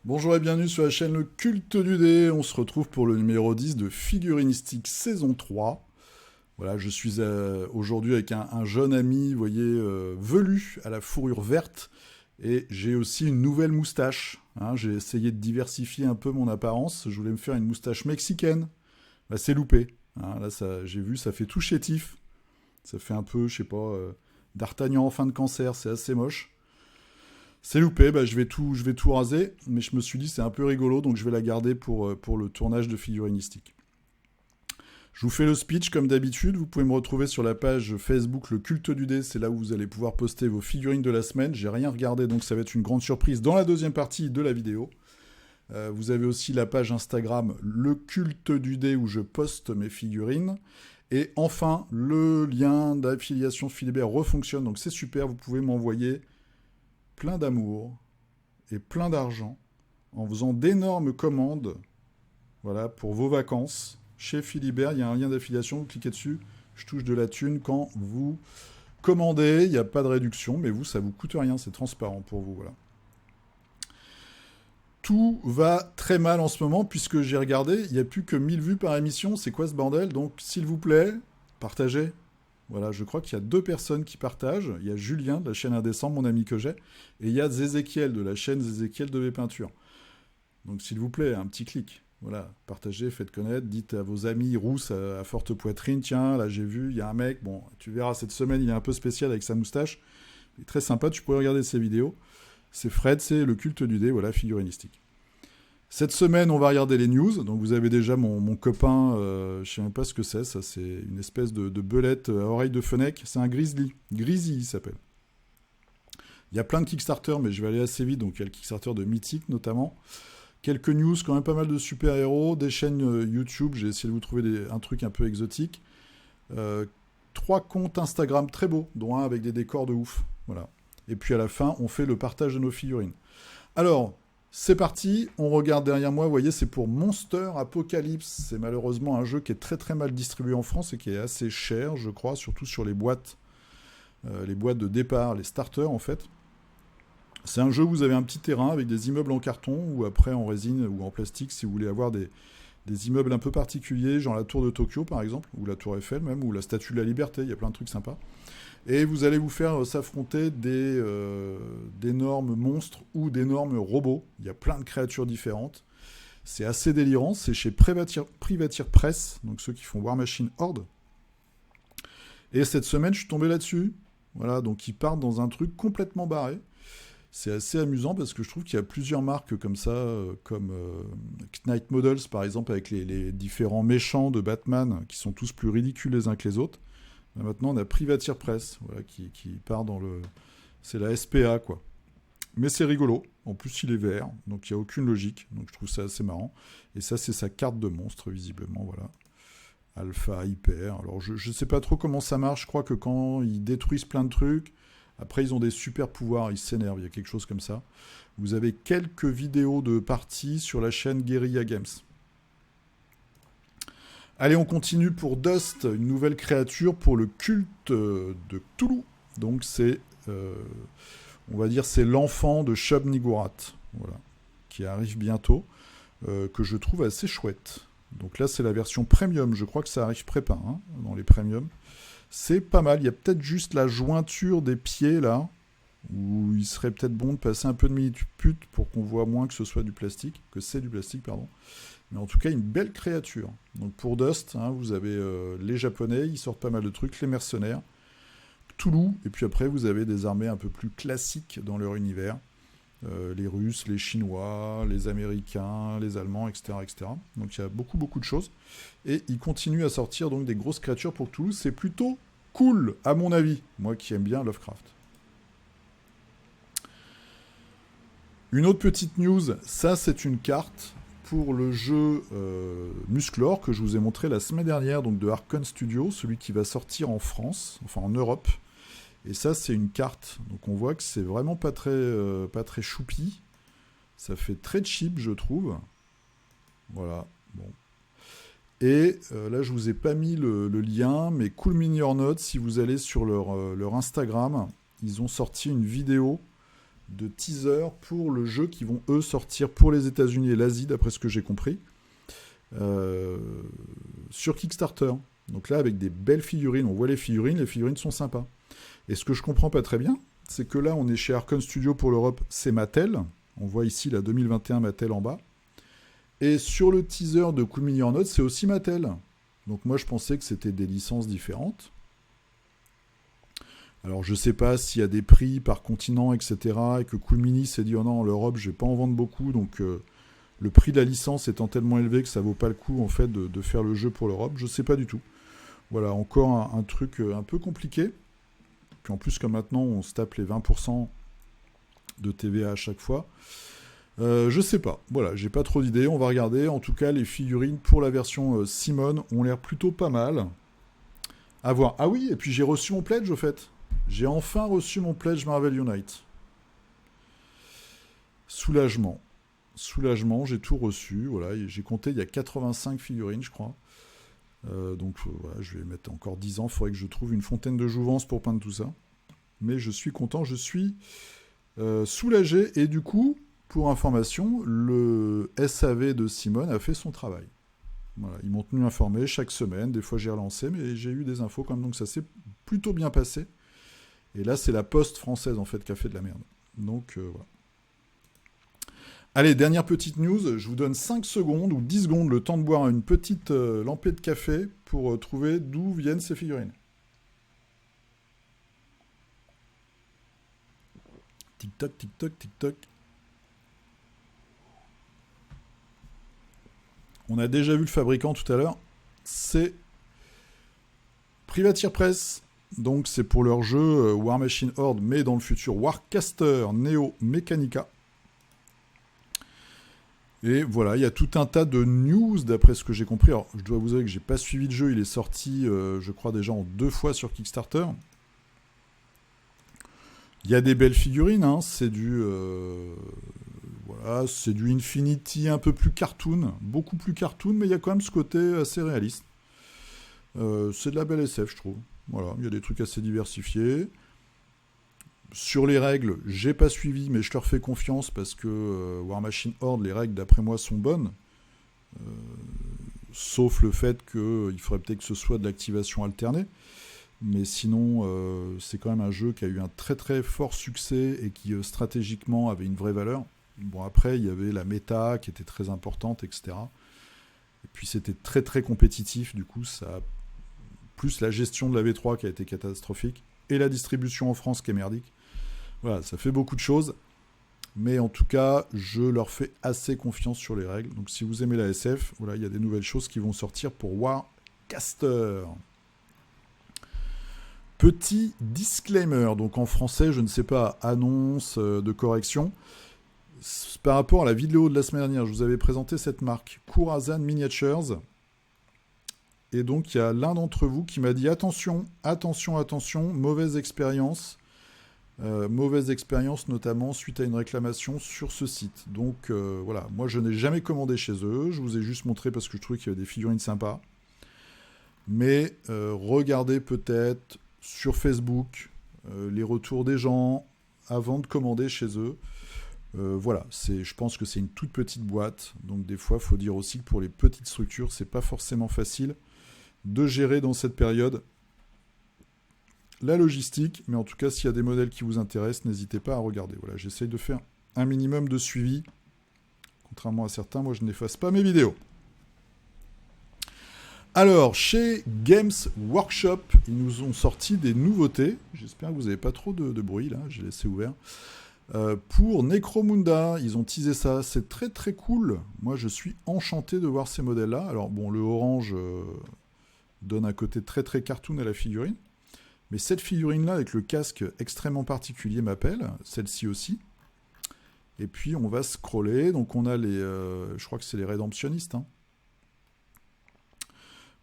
Bonjour et bienvenue sur la chaîne Le Culte du Dé. On se retrouve pour le numéro 10 de Figurinistique saison 3. Voilà, je suis aujourd'hui avec un jeune ami, vous voyez, velu à la fourrure verte. Et j'ai aussi une nouvelle moustache. Hein. J'ai essayé de diversifier un peu mon apparence. Je voulais me faire une moustache mexicaine. Bah, c'est loupé. Hein. Là, j'ai vu, ça fait tout chétif. Ça fait un peu, je sais pas, d'Artagnan en fin de cancer. C'est assez moche. C'est loupé, bah, je vais tout raser, mais je me suis dit c'est un peu rigolo, donc je vais la garder pour le tournage de Figurinistique. Je vous fais le speech comme d'habitude, vous pouvez me retrouver sur la page Facebook Le Culte du Dé, c'est là où vous allez pouvoir poster vos figurines de la semaine. J'ai rien regardé, donc ça va être une grande surprise dans la deuxième partie de la vidéo. Vous avez aussi la page Instagram Le Culte du Dé où je poste mes figurines. Et enfin, le lien d'affiliation Philibert refonctionne, donc c'est super, vous pouvez m'envoyer plein d'amour et plein d'argent en faisant d'énormes commandes, voilà, pour vos vacances. Chez Philibert, il y a un lien d'affiliation, vous cliquez dessus, je touche de la thune quand vous commandez, il n'y a pas de réduction, mais vous, ça vous coûte rien, c'est transparent pour vous, voilà. Tout va très mal en ce moment, puisque j'ai regardé, il n'y a plus que 1000 vues par émission, c'est quoi ce bordel? Donc, s'il vous plaît, partagez. Voilà, je crois qu'il y a 2 personnes qui partagent. Il y a Julien de la chaîne Indécent, mon ami que j'ai, et il y a Zézéchiel de la chaîne Zézéchiel de Peinture. Donc s'il vous plaît, un petit clic. Voilà, partagez, faites connaître, dites à vos amis rousses à forte poitrine, tiens, là j'ai vu, il y a un mec, bon, tu verras, cette semaine, il est un peu spécial avec sa moustache. Il est très sympa, tu pourrais regarder ses vidéos. C'est Fred, c'est Le Culte du Dé, voilà, figurinistique. Cette semaine, on va regarder les news. Donc, vous avez déjà mon copain, je ne sais même pas ce que c'est. Ça, c'est une espèce de belette à oreille de fenêtre. C'est un grizzly. Grizzly, il s'appelle. Il y a plein de Kickstarter, mais je vais aller assez vite. Donc, il y a le Kickstarter de Mythique, notamment. Quelques news, quand même pas mal de super-héros. Des chaînes YouTube. J'ai essayé de vous trouver un truc un peu exotique. 3 comptes Instagram très beaux, dont un avec des décors de ouf. Voilà. Et puis, à la fin, on fait le partage de nos figurines. Alors... c'est parti, on regarde derrière moi, vous voyez, c'est pour Monster Apocalypse. C'est malheureusement un jeu qui est très très mal distribué en France et qui est assez cher, je crois, surtout sur les boîtes de départ, les starters en fait. C'est un jeu où vous avez un petit terrain avec des immeubles en carton ou après en résine ou en plastique si vous voulez avoir des immeubles un peu particuliers, genre la tour de Tokyo par exemple, ou la tour Eiffel même, ou la statue de la Liberté, il y a plein de trucs sympas. Et vous allez vous faire s'affronter d'énormes monstres ou d'énormes robots. Il y a plein de créatures différentes. C'est assez délirant. C'est chez Privateer Press, donc ceux qui font War Machine Horde. Et cette semaine, je suis tombé là-dessus. Voilà, donc ils partent dans un truc complètement barré. C'est assez amusant parce que je trouve qu'il y a plusieurs marques comme ça, comme Knight Models par exemple, avec les différents méchants de Batman qui sont tous plus ridicules les uns que les autres. Maintenant, on a Privateer Press, voilà, qui part dans le... c'est la SPA, quoi. Mais c'est rigolo. En plus, il est vert, donc il n'y a aucune logique. Donc je trouve ça assez marrant. Et ça, c'est sa carte de monstre, visiblement, voilà. Alpha, hyper. Alors, je ne sais pas trop comment ça marche. Je crois que quand ils détruisent plein de trucs, après, ils ont des super pouvoirs, ils s'énervent. Il y a quelque chose comme ça. Vous avez quelques vidéos de parties sur la chaîne Guerrilla Games. Allez, on continue pour Dust, une nouvelle créature pour le culte de Cthulhu. Donc c'est, on va dire, c'est l'enfant de Shub-Niggurath, voilà, qui arrive bientôt, que je trouve assez chouette. Donc là, c'est la version premium. Je crois que ça arrive prépa, hein, dans les premiums. C'est pas mal. Il y a peut-être juste la jointure des pieds là, où il serait peut-être bon de passer un peu de minipute pour qu'on voit moins que ce soit du plastique, que c'est du plastique, pardon. Mais en tout cas, une belle créature. Donc pour Dust, hein, vous avez les Japonais, ils sortent pas mal de trucs, les mercenaires, Cthulhu, et puis après, vous avez des armées un peu plus classiques dans leur univers. Les Russes, les Chinois, les Américains, les Allemands, etc., etc. Donc il y a beaucoup, beaucoup de choses. Et ils continuent à sortir donc des grosses créatures pour Cthulhu. C'est plutôt cool, à mon avis, moi qui aime bien Lovecraft. Une autre petite news, ça c'est une carte pour le jeu Musclor que je vous ai montré la semaine dernière, donc de Arkon Studio, celui qui va sortir en France, enfin en Europe. Et ça, c'est une carte. Donc on voit que c'est vraiment pas très choupi. Ça fait très cheap, je trouve. Voilà. Bon. Et là, je vous ai pas mis le lien, mais Cool Mini or Not, si vous allez sur leur Instagram, ils ont sorti une vidéo de teaser pour le jeu qui vont, eux, sortir pour les États-Unis et l'Asie, d'après ce que j'ai compris, euh, sur Kickstarter. Donc là, avec des belles figurines, on voit les figurines sont sympas. Et ce que je comprends pas très bien, c'est que là, on est chez Arkon Studio pour l'Europe, c'est Mattel. On voit ici la 2021 Mattel en bas. Et sur le teaser de Cool Mini or Not, c'est aussi Mattel. Donc moi, je pensais que c'était des licences différentes. Alors je sais pas s'il y a des prix par continent, etc. Et que Cool Mini s'est dit, oh non, l'Europe, je vais pas en vendre beaucoup. Donc le prix de la licence étant tellement élevé que ça vaut pas le coup, en fait, de faire le jeu pour l'Europe. Je sais pas du tout. Voilà, encore un truc un peu compliqué. Puis en plus, comme maintenant, on se tape les 20% de TVA à chaque fois. Je sais pas. Voilà, j'ai pas trop d'idées. On va regarder. En tout cas, les figurines pour la version Simone ont l'air plutôt pas mal. À voir. Ah oui, et puis j'ai reçu mon pledge au fait. J'ai enfin reçu mon pledge Marvel Unite. Soulagement. Soulagement, j'ai tout reçu. Voilà, j'ai compté, il y a 85 figurines, je crois. Donc voilà, je vais mettre encore 10 ans. Il faudrait que je trouve une fontaine de jouvence pour peindre tout ça. Mais je suis content, je suis soulagé. Et du coup, pour information, le SAV de Simone a fait son travail. Voilà, ils m'ont tenu informé chaque semaine. Des fois, j'ai relancé, mais j'ai eu des infos quand même. Donc ça s'est plutôt bien passé. Et là, c'est la Poste française, en fait, qui a fait de la merde. Donc voilà. Allez, dernière petite news, je vous donne 5 secondes ou 10 secondes le temps de boire une petite lampée de café pour trouver d'où viennent ces figurines. Tic-toc, tic-toc, tic-toc. On a déjà vu le fabricant tout à l'heure. C'est Privateer Press. Donc c'est pour leur jeu War Machine Horde, mais dans le futur Warcaster Neo Mechanica. Et voilà, il y a tout un tas de news d'après ce que j'ai compris. Alors, je dois vous avouer que j'ai pas suivi le jeu. Il est sorti, je crois, déjà en 2 fois sur Kickstarter. Il y a des belles figurines. Hein. C'est du, voilà, c'est du Infinity un peu plus cartoon, beaucoup plus cartoon, mais il y a quand même ce côté assez réaliste. C'est de la belle SF, je trouve. Voilà, il y a des trucs assez diversifiés. Sur les règles, j'ai pas suivi, mais je leur fais confiance parce que War Machine Horde, les règles d'après moi sont bonnes. Sauf le fait qu'il faudrait peut-être que ce soit de l'activation alternée. Mais sinon, c'est quand même un jeu qui a eu un très très fort succès et qui stratégiquement avait une vraie valeur. Bon, après, il y avait la méta qui était très importante, etc. Et puis c'était très très compétitif, du coup, ça a plus la gestion de la V3 qui a été catastrophique et la distribution en France qui est merdique. Voilà, ça fait beaucoup de choses. Mais en tout cas, je leur fais assez confiance sur les règles. Donc si vous aimez la SF, voilà, il y a des nouvelles choses qui vont sortir pour Warcaster. Petit disclaimer, donc en français, je ne sais pas, annonce de correction. Par rapport à la vidéo de la semaine dernière, je vous avais présenté cette marque, Kurazan Miniatures. Et donc, il y a l'un d'entre vous qui m'a dit attention, attention, attention, mauvaise expérience. Mauvaise expérience notamment suite à une réclamation sur ce site. Donc voilà, moi je n'ai jamais commandé chez eux, je vous ai juste montré parce que je trouvais qu'il y avait des figurines sympas. Mais regardez peut-être sur Facebook les retours des gens avant de commander chez eux. Voilà, je pense que c'est une toute petite boîte, donc des fois il faut dire aussi que pour les petites structures, c'est pas forcément facile de gérer dans cette période la logistique, mais en tout cas, s'il y a des modèles qui vous intéressent, n'hésitez pas à regarder. Voilà, j'essaye de faire un minimum de suivi. Contrairement à certains, moi, je n'efface pas mes vidéos. Alors, chez Games Workshop, ils nous ont sorti des nouveautés. J'espère que vous n'avez pas trop de bruit, là, j'ai laissé ouvert. Pour Necromunda, ils ont teasé ça. C'est très, très cool. Moi, je suis enchanté de voir ces modèles-là. Alors, bon, le orange donne un côté très, très cartoon à la figurine. Mais cette figurine-là, avec le casque extrêmement particulier, m'appelle. Celle-ci aussi. Et puis, on va scroller. Donc, on a les... je crois que c'est les rédemptionnistes. Hein.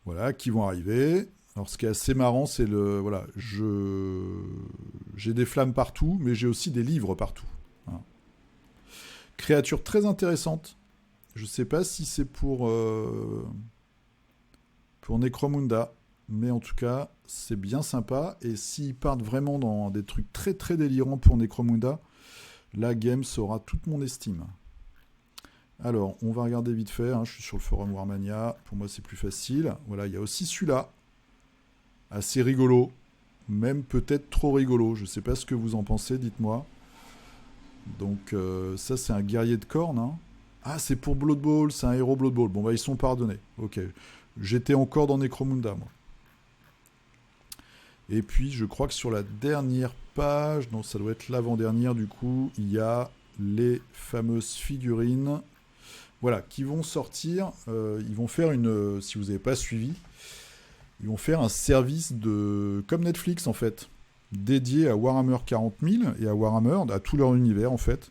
Voilà, qui vont arriver. Alors, ce qui est assez marrant, c'est le... Voilà, j'ai des flammes partout, mais j'ai aussi des livres partout. Voilà. Créature très intéressante. Je ne sais pas si c'est pour... pour Necromunda. Mais en tout cas, c'est bien sympa. Et s'ils partent vraiment dans des trucs très très délirants pour Necromunda, la game aura toute mon estime. Alors, on va regarder vite fait. Je suis sur le forum Warmania. Pour moi, c'est plus facile. Voilà, il y a aussi celui-là. Assez rigolo. Même peut-être trop rigolo. Je ne sais pas ce que vous en pensez, dites-moi. Donc, ça, c'est un guerrier de cornes. Ah, c'est pour Blood Bowl. C'est un héros Blood Bowl. Bon, bah, ils sont pardonnés. Ok. J'étais encore dans Necromunda, moi. Et puis, je crois que sur la dernière page, non, ça doit être l'avant-dernière, du coup, il y a les fameuses figurines, voilà, qui vont sortir. Ils vont faire si vous n'avez pas suivi, ils vont faire un service comme Netflix, en fait, dédié à Warhammer 40 000 et à Warhammer, à tout leur univers, en fait.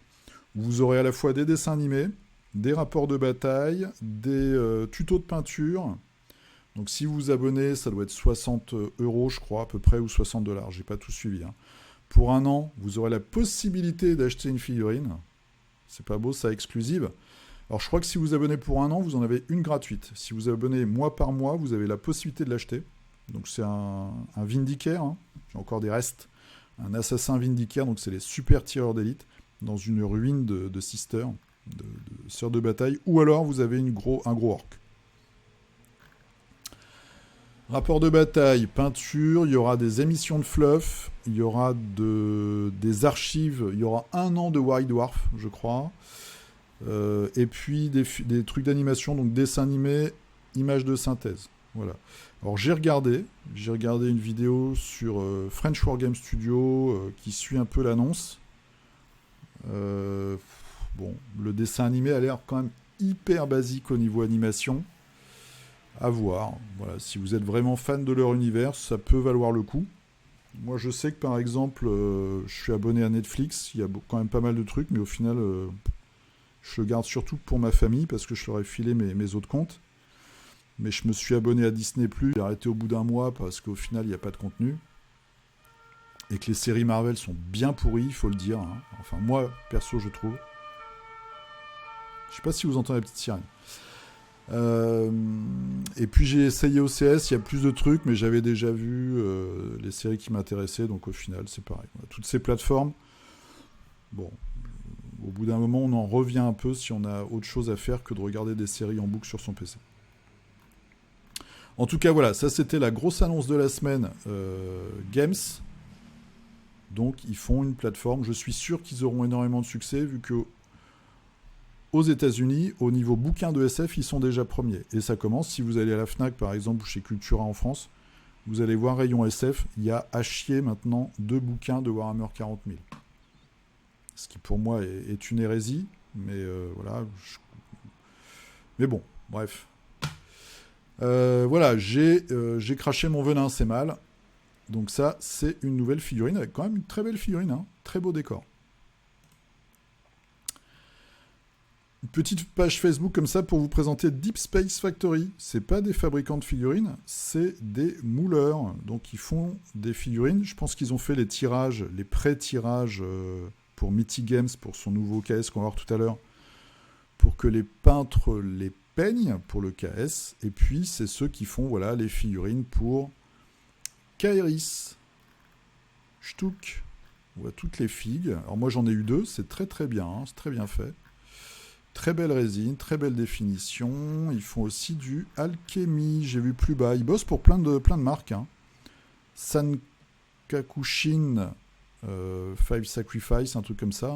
Vous aurez à la fois des dessins animés, des rapports de bataille, des tutos de peinture. Donc si vous vous abonnez, ça doit être 60 €, je crois, à peu près, ou 60 $. J'ai pas tout suivi. Pour un an, vous aurez la possibilité d'acheter une figurine. C'est pas beau, ça, exclusive. Alors je crois que si vous abonnez pour un an, vous en avez une gratuite. Si vous abonnez mois par mois, vous avez la possibilité de l'acheter. Donc c'est un Vindicaire. J'ai encore des restes. Un assassin Vindicaire, donc c'est les super tireurs d'élite, dans une ruine de sisters, de sœurs de bataille. Ou alors vous avez un gros orc. Rapport de bataille, peinture, il y aura des émissions de fluff, il y aura des archives, il y aura 1 an de White Dwarf, je crois, et puis des trucs d'animation, donc dessins animés, images de synthèse. Voilà. Alors j'ai regardé une vidéo sur French Wargame Studio qui suit un peu l'annonce. Bon, le dessin animé a l'air quand même hyper basique au niveau animation. À voir. Voilà, si vous êtes vraiment fan de leur univers, ça peut valoir le coup. Moi, je sais que par exemple, je suis abonné à Netflix. Il y a quand même pas mal de trucs, mais au final, je le garde surtout pour ma famille parce que je leur ai filé mes autres comptes. Mais je me suis abonné à Disney+, j'ai arrêté au bout d'un mois parce qu'au final, il n'y a pas de contenu. Et que les séries Marvel sont bien pourries, il faut le dire. Enfin, moi, perso, je trouve. Je sais pas si vous entendez la petite sirène. Et puis j'ai essayé OCS, il y a plus de trucs, mais j'avais déjà vu les séries qui m'intéressaient, donc au final c'est pareil. Voilà, toutes ces plateformes, bon, au bout d'un moment on en revient un peu si on a autre chose à faire que de regarder des séries en boucle sur son PC. En tout cas voilà, ça c'était la grosse annonce de la semaine, Games. Donc ils font une plateforme, je suis sûr qu'ils auront énormément de succès vu que aux États-Unis, au niveau bouquin de SF, ils sont déjà premiers. Et ça commence, si vous allez à la Fnac, par exemple, ou chez Cultura en France, vous allez voir rayon SF, il y a à chier maintenant 2 bouquins de Warhammer 40 000. Ce qui pour moi est une hérésie, mais voilà. Mais bon, bref. Voilà, j'ai craché mon venin, c'est mal. Donc ça, c'est une nouvelle figurine, avec quand même une très belle figurine, très beau décor. Une petite page Facebook comme ça pour vous présenter Deep Space Factory. C'est pas des fabricants de figurines, c'est des mouleurs. Donc ils font des figurines. Je pense qu'ils ont fait les tirages, les pré-tirages pour Mythic Games, pour son nouveau KS qu'on va voir tout à l'heure, pour que les peintres les peignent pour le KS. Et puis c'est ceux qui font voilà, les figurines pour Kairis. Stuck. On voit toutes les figues. Alors moi j'en ai eu 2, c'est très très bien, c'est très bien fait. Très belle résine, très belle définition. Ils font aussi du alchimie, j'ai vu plus bas. Ils bossent pour plein de marques. Sankakushin, Five Sacrifice, un truc comme ça.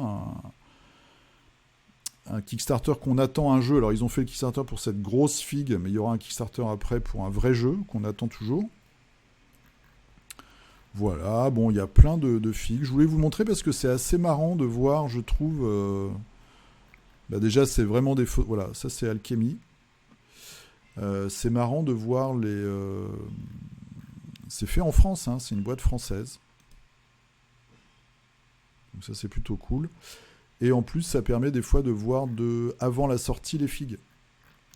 Un Kickstarter qu'on attend un jeu. Alors ils ont fait le Kickstarter pour cette grosse figue, mais il y aura un Kickstarter après pour un vrai jeu qu'on attend toujours. Voilà, bon, il y a plein de figues. Je voulais vous montrer parce que c'est assez marrant de voir, je trouve... Bah déjà, c'est vraiment des faux... Voilà, ça c'est Alchemy. C'est marrant de voir les... C'est fait en France, c'est une boîte française. Donc ça c'est plutôt cool. Et en plus, ça permet des fois de voir avant la sortie les figues.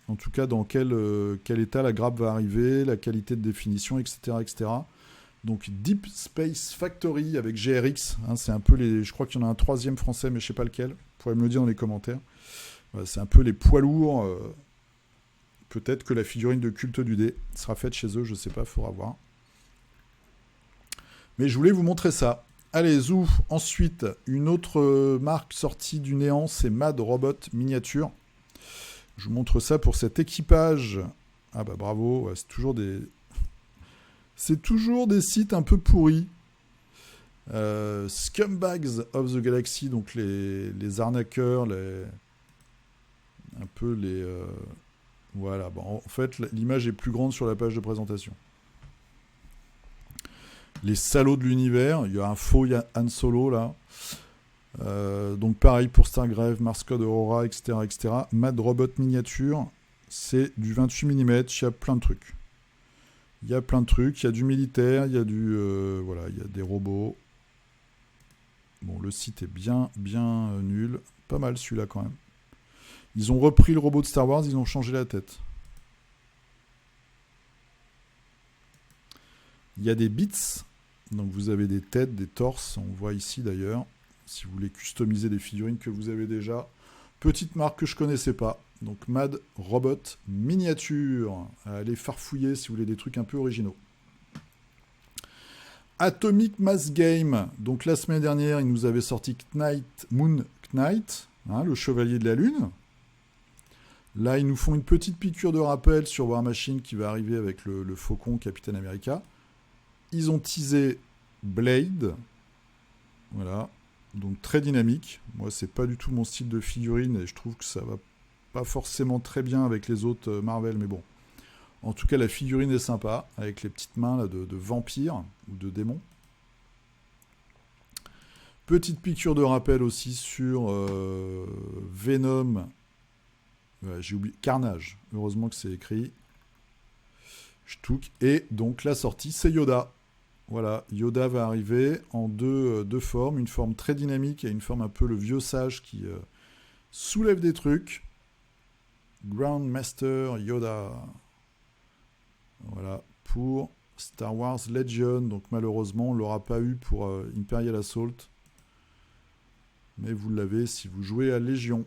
En tout cas, dans quel état la grappe va arriver, la qualité de définition, etc. etc. Donc Deep Space Factory avec GRX. C'est un peu les... Je crois qu'il y en a un 3e français, mais je ne sais pas lequel. Vous pourrez me le dire dans les commentaires. Voilà, c'est un peu les poids lourds peut-être que la figurine de culte du dé sera faite chez eux, je sais pas, faudra voir. Mais je voulais vous montrer ça. Allez, zou. Ensuite, une autre marque sortie du néant, c'est Mad Robot Miniature. Je vous montre ça pour cet équipage. Ah bah bravo, ouais, c'est toujours des sites un peu pourris. Scumbags of the Galaxy, donc les arnaqueurs, un peu les... voilà, bon, en fait, l'image est plus grande sur la page de présentation. Les salauds de l'univers, il y a un faux Han Solo, là. Donc pareil pour Stargrave, Mars Code Aurora, etc., etc. Mad Robot Miniature, c'est du 28 mm, il y a plein de trucs. Il y a du militaire, il y a voilà, il y a des robots. Bon, le site est bien nul. Pas mal celui-là quand même. Ils ont repris le robot de Star Wars, ils ont changé la tête. Il y a des bits. Donc vous avez des têtes, des torses. On voit ici d'ailleurs. Si vous voulez customiser des figurines que vous avez déjà. Petite marque que je connaissais pas. Donc Mad Robot Miniature. Allez farfouiller si vous voulez des trucs un peu originaux. Atomic Mass Game. Donc la semaine dernière, ils nous avaient sorti Moon Knight, hein, le chevalier de la lune. Là, ils nous font une petite piqûre de rappel sur War Machine qui va arriver avec le faucon Captain America. Ils ont teasé Blade. Voilà. Donc très dynamique. Moi, c'est pas du tout mon style de figurine et je trouve que ça va pas forcément très bien avec les autres Marvel, mais bon. En tout cas, la figurine est sympa, avec les petites mains là, de vampires ou de démons. Petite piqûre de rappel aussi sur Venom. J'ai oublié. Carnage. Heureusement que c'est écrit. Ch'touk. Et donc la sortie, c'est Yoda. Voilà, Yoda va arriver en deux formes. Une forme très dynamique et une forme un peu le vieux sage qui soulève des trucs. Grandmaster Yoda. Voilà, pour Star Wars Legion. Donc malheureusement, on ne l'aura pas eu pour Imperial Assault. Mais vous l'avez si vous jouez à Légion.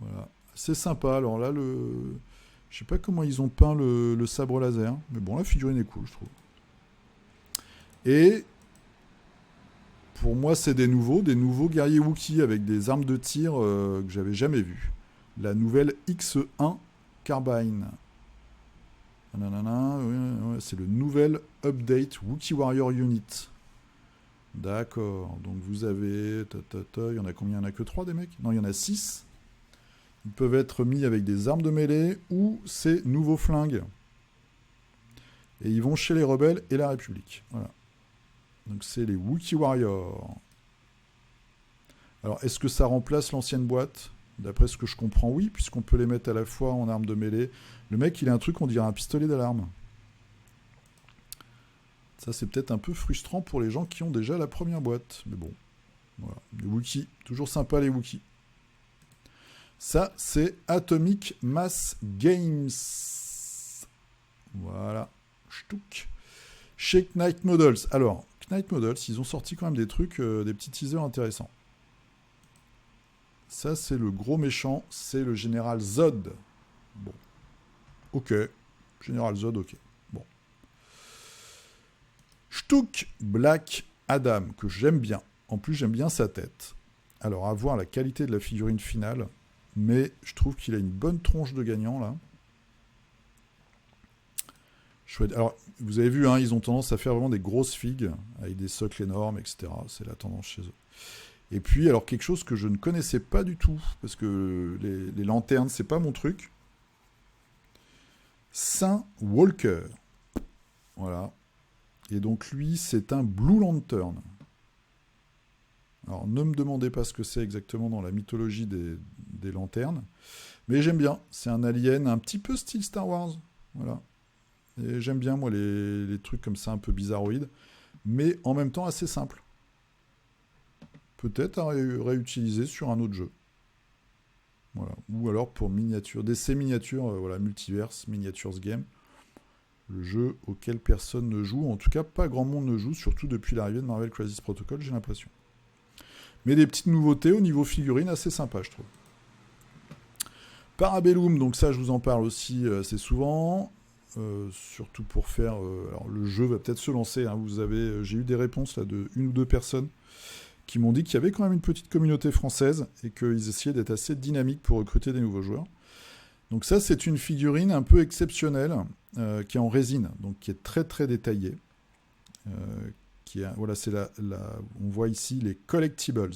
Voilà, c'est sympa. Alors là, je sais pas comment ils ont peint le sabre laser. Mais bon, la figurine est cool, je trouve. Et pour moi, c'est des nouveaux guerriers Wookiee avec des armes de tir que j'avais jamais vues. La nouvelle X1 Carbine. Nanana, ouais, c'est le nouvel update Wookiee Warrior Unit. D'accord. Donc vous avez... Il y en a combien? Il n'y en a que 3 des mecs? Non, il y en a 6. Ils peuvent être mis avec des armes de mêlée ou ces nouveaux flingues. Et ils vont chez les rebelles et la République. Voilà. Donc c'est les Wookiee Warriors. Alors est-ce que ça remplace l'ancienne boîte? D'après ce que je comprends, oui, puisqu'on peut les mettre à la fois en arme de mêlée. Le mec, il a un truc, on dirait un pistolet d'alarme. Ça, c'est peut-être un peu frustrant pour les gens qui ont déjà la première boîte. Mais bon, voilà. Les Wookiees, toujours sympa les Wookiees. Ça, c'est Atomic Mass Games. Voilà. Ch'touk. Chez Knight Models. Alors, Knight Models, ils ont sorti quand même des trucs, des petits teasers intéressants. Ça, c'est le gros méchant, c'est le général Zod. Bon. Ok. Général Zod, ok. Bon. Ch'touk Black Adam, que j'aime bien. En plus, j'aime bien sa tête. Alors, à voir la qualité de la figurine finale, mais je trouve qu'il a une bonne tronche de gagnant, là. Chouette. Alors, vous avez vu, hein, ils ont tendance à faire vraiment des grosses figues, avec des socles énormes, etc. C'est la tendance chez eux. Et puis, alors, quelque chose que je ne connaissais pas du tout, parce que les lanternes, c'est pas mon truc. Saint Walker. Voilà. Et donc, lui, c'est un Blue Lantern. Alors, ne me demandez pas ce que c'est exactement dans la mythologie des lanternes. Mais j'aime bien. C'est un alien un petit peu style Star Wars. Voilà. Et j'aime bien, moi, les trucs comme ça, un peu bizarroïdes. Mais en même temps, assez simples. Peut-être à réutiliser sur un autre jeu. Voilà. Ou alors pour miniature, DC miniatures, voilà, Multiverse, Miniatures Game. Le jeu auquel personne ne joue, en tout cas pas grand monde ne joue, surtout depuis l'arrivée de Marvel Crisis Protocol, j'ai l'impression. Mais des petites nouveautés au niveau figurine assez sympa, je trouve. Parabellum, donc ça je vous en parle aussi assez souvent, surtout pour faire... alors le jeu va peut-être se lancer, hein, j'ai eu des réponses là, de une ou deux personnes qui m'ont dit qu'il y avait quand même une petite communauté française et qu'ils essayaient d'être assez dynamiques pour recruter des nouveaux joueurs. Donc ça c'est une figurine un peu exceptionnelle qui est en résine, donc qui est très très détaillée. Voilà, on voit ici les collectibles.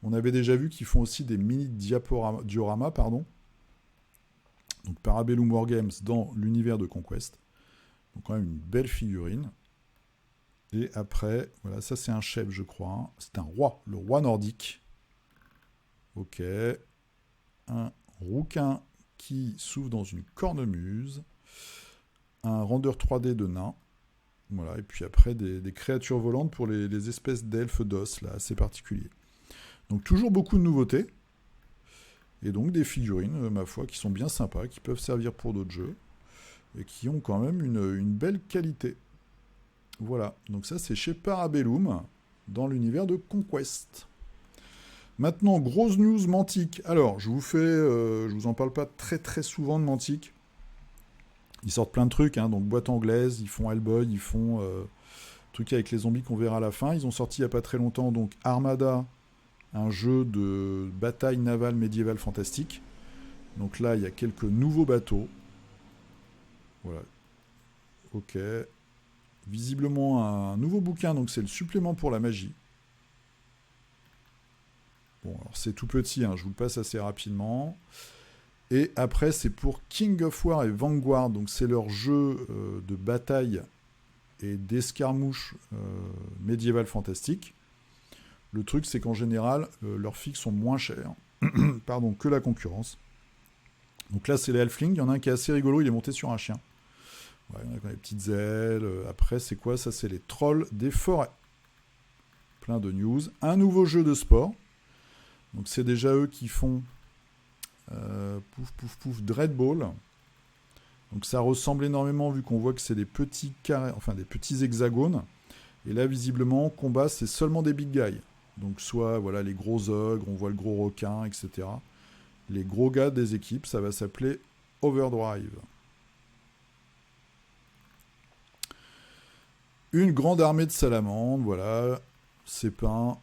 On avait déjà vu qu'ils font aussi des mini dioramas, pardon. Donc Parabellum Wargames dans l'univers de Conquest. Donc quand même une belle figurine. Et après, voilà, ça c'est un chef, je crois. Hein. C'est un roi, le roi nordique. Ok. Un rouquin qui s'ouvre dans une cornemuse. Un render 3D de nain. Voilà, et puis après des créatures volantes pour les espèces d'elfes d'os, là, assez particuliers. Donc toujours beaucoup de nouveautés. Et donc des figurines, ma foi, qui sont bien sympas, qui peuvent servir pour d'autres jeux. Et qui ont quand même une belle qualité. Voilà, donc ça c'est chez Parabellum, dans l'univers de Conquest. Maintenant, grosse news Mantic. Alors, je vous en parle pas très très souvent de Mantic. Ils sortent plein de trucs, hein, donc boîte anglaise, ils font Hellboy, ils font trucs avec les zombies qu'on verra à la fin. Ils ont sorti il n'y a pas très longtemps donc Armada, un jeu de bataille navale médiévale fantastique. Donc là, il y a quelques nouveaux bateaux. Voilà. Ok. Visiblement un nouveau bouquin, donc c'est le supplément pour la magie. Bon, alors c'est tout petit, hein, je vous le passe assez rapidement. Et après, c'est pour King of War et Vanguard, donc c'est leur jeu de bataille et d'escarmouche médiévale fantastique. Le truc, c'est qu'en général, leurs figues sont moins chères pardon, que la concurrence. Donc là, c'est les Halflings. Il y en a un qui est assez rigolo, il est monté sur un chien. Ouais, il y en a qui ont des petites ailes. Après, c'est quoi ça? C'est les trolls des forêts. Plein de news. Un nouveau jeu de sport. Donc c'est déjà eux qui font Dreadball. Donc ça ressemble énormément vu qu'on voit que c'est des petits carrés, enfin des petits hexagones. Et là, visiblement, combat, c'est seulement des big guys. Donc soit voilà les gros ogres, on voit le gros requin, etc. Les gros gars des équipes, ça va s'appeler Overdrive. Une grande armée de salamandres, voilà, c'est peint.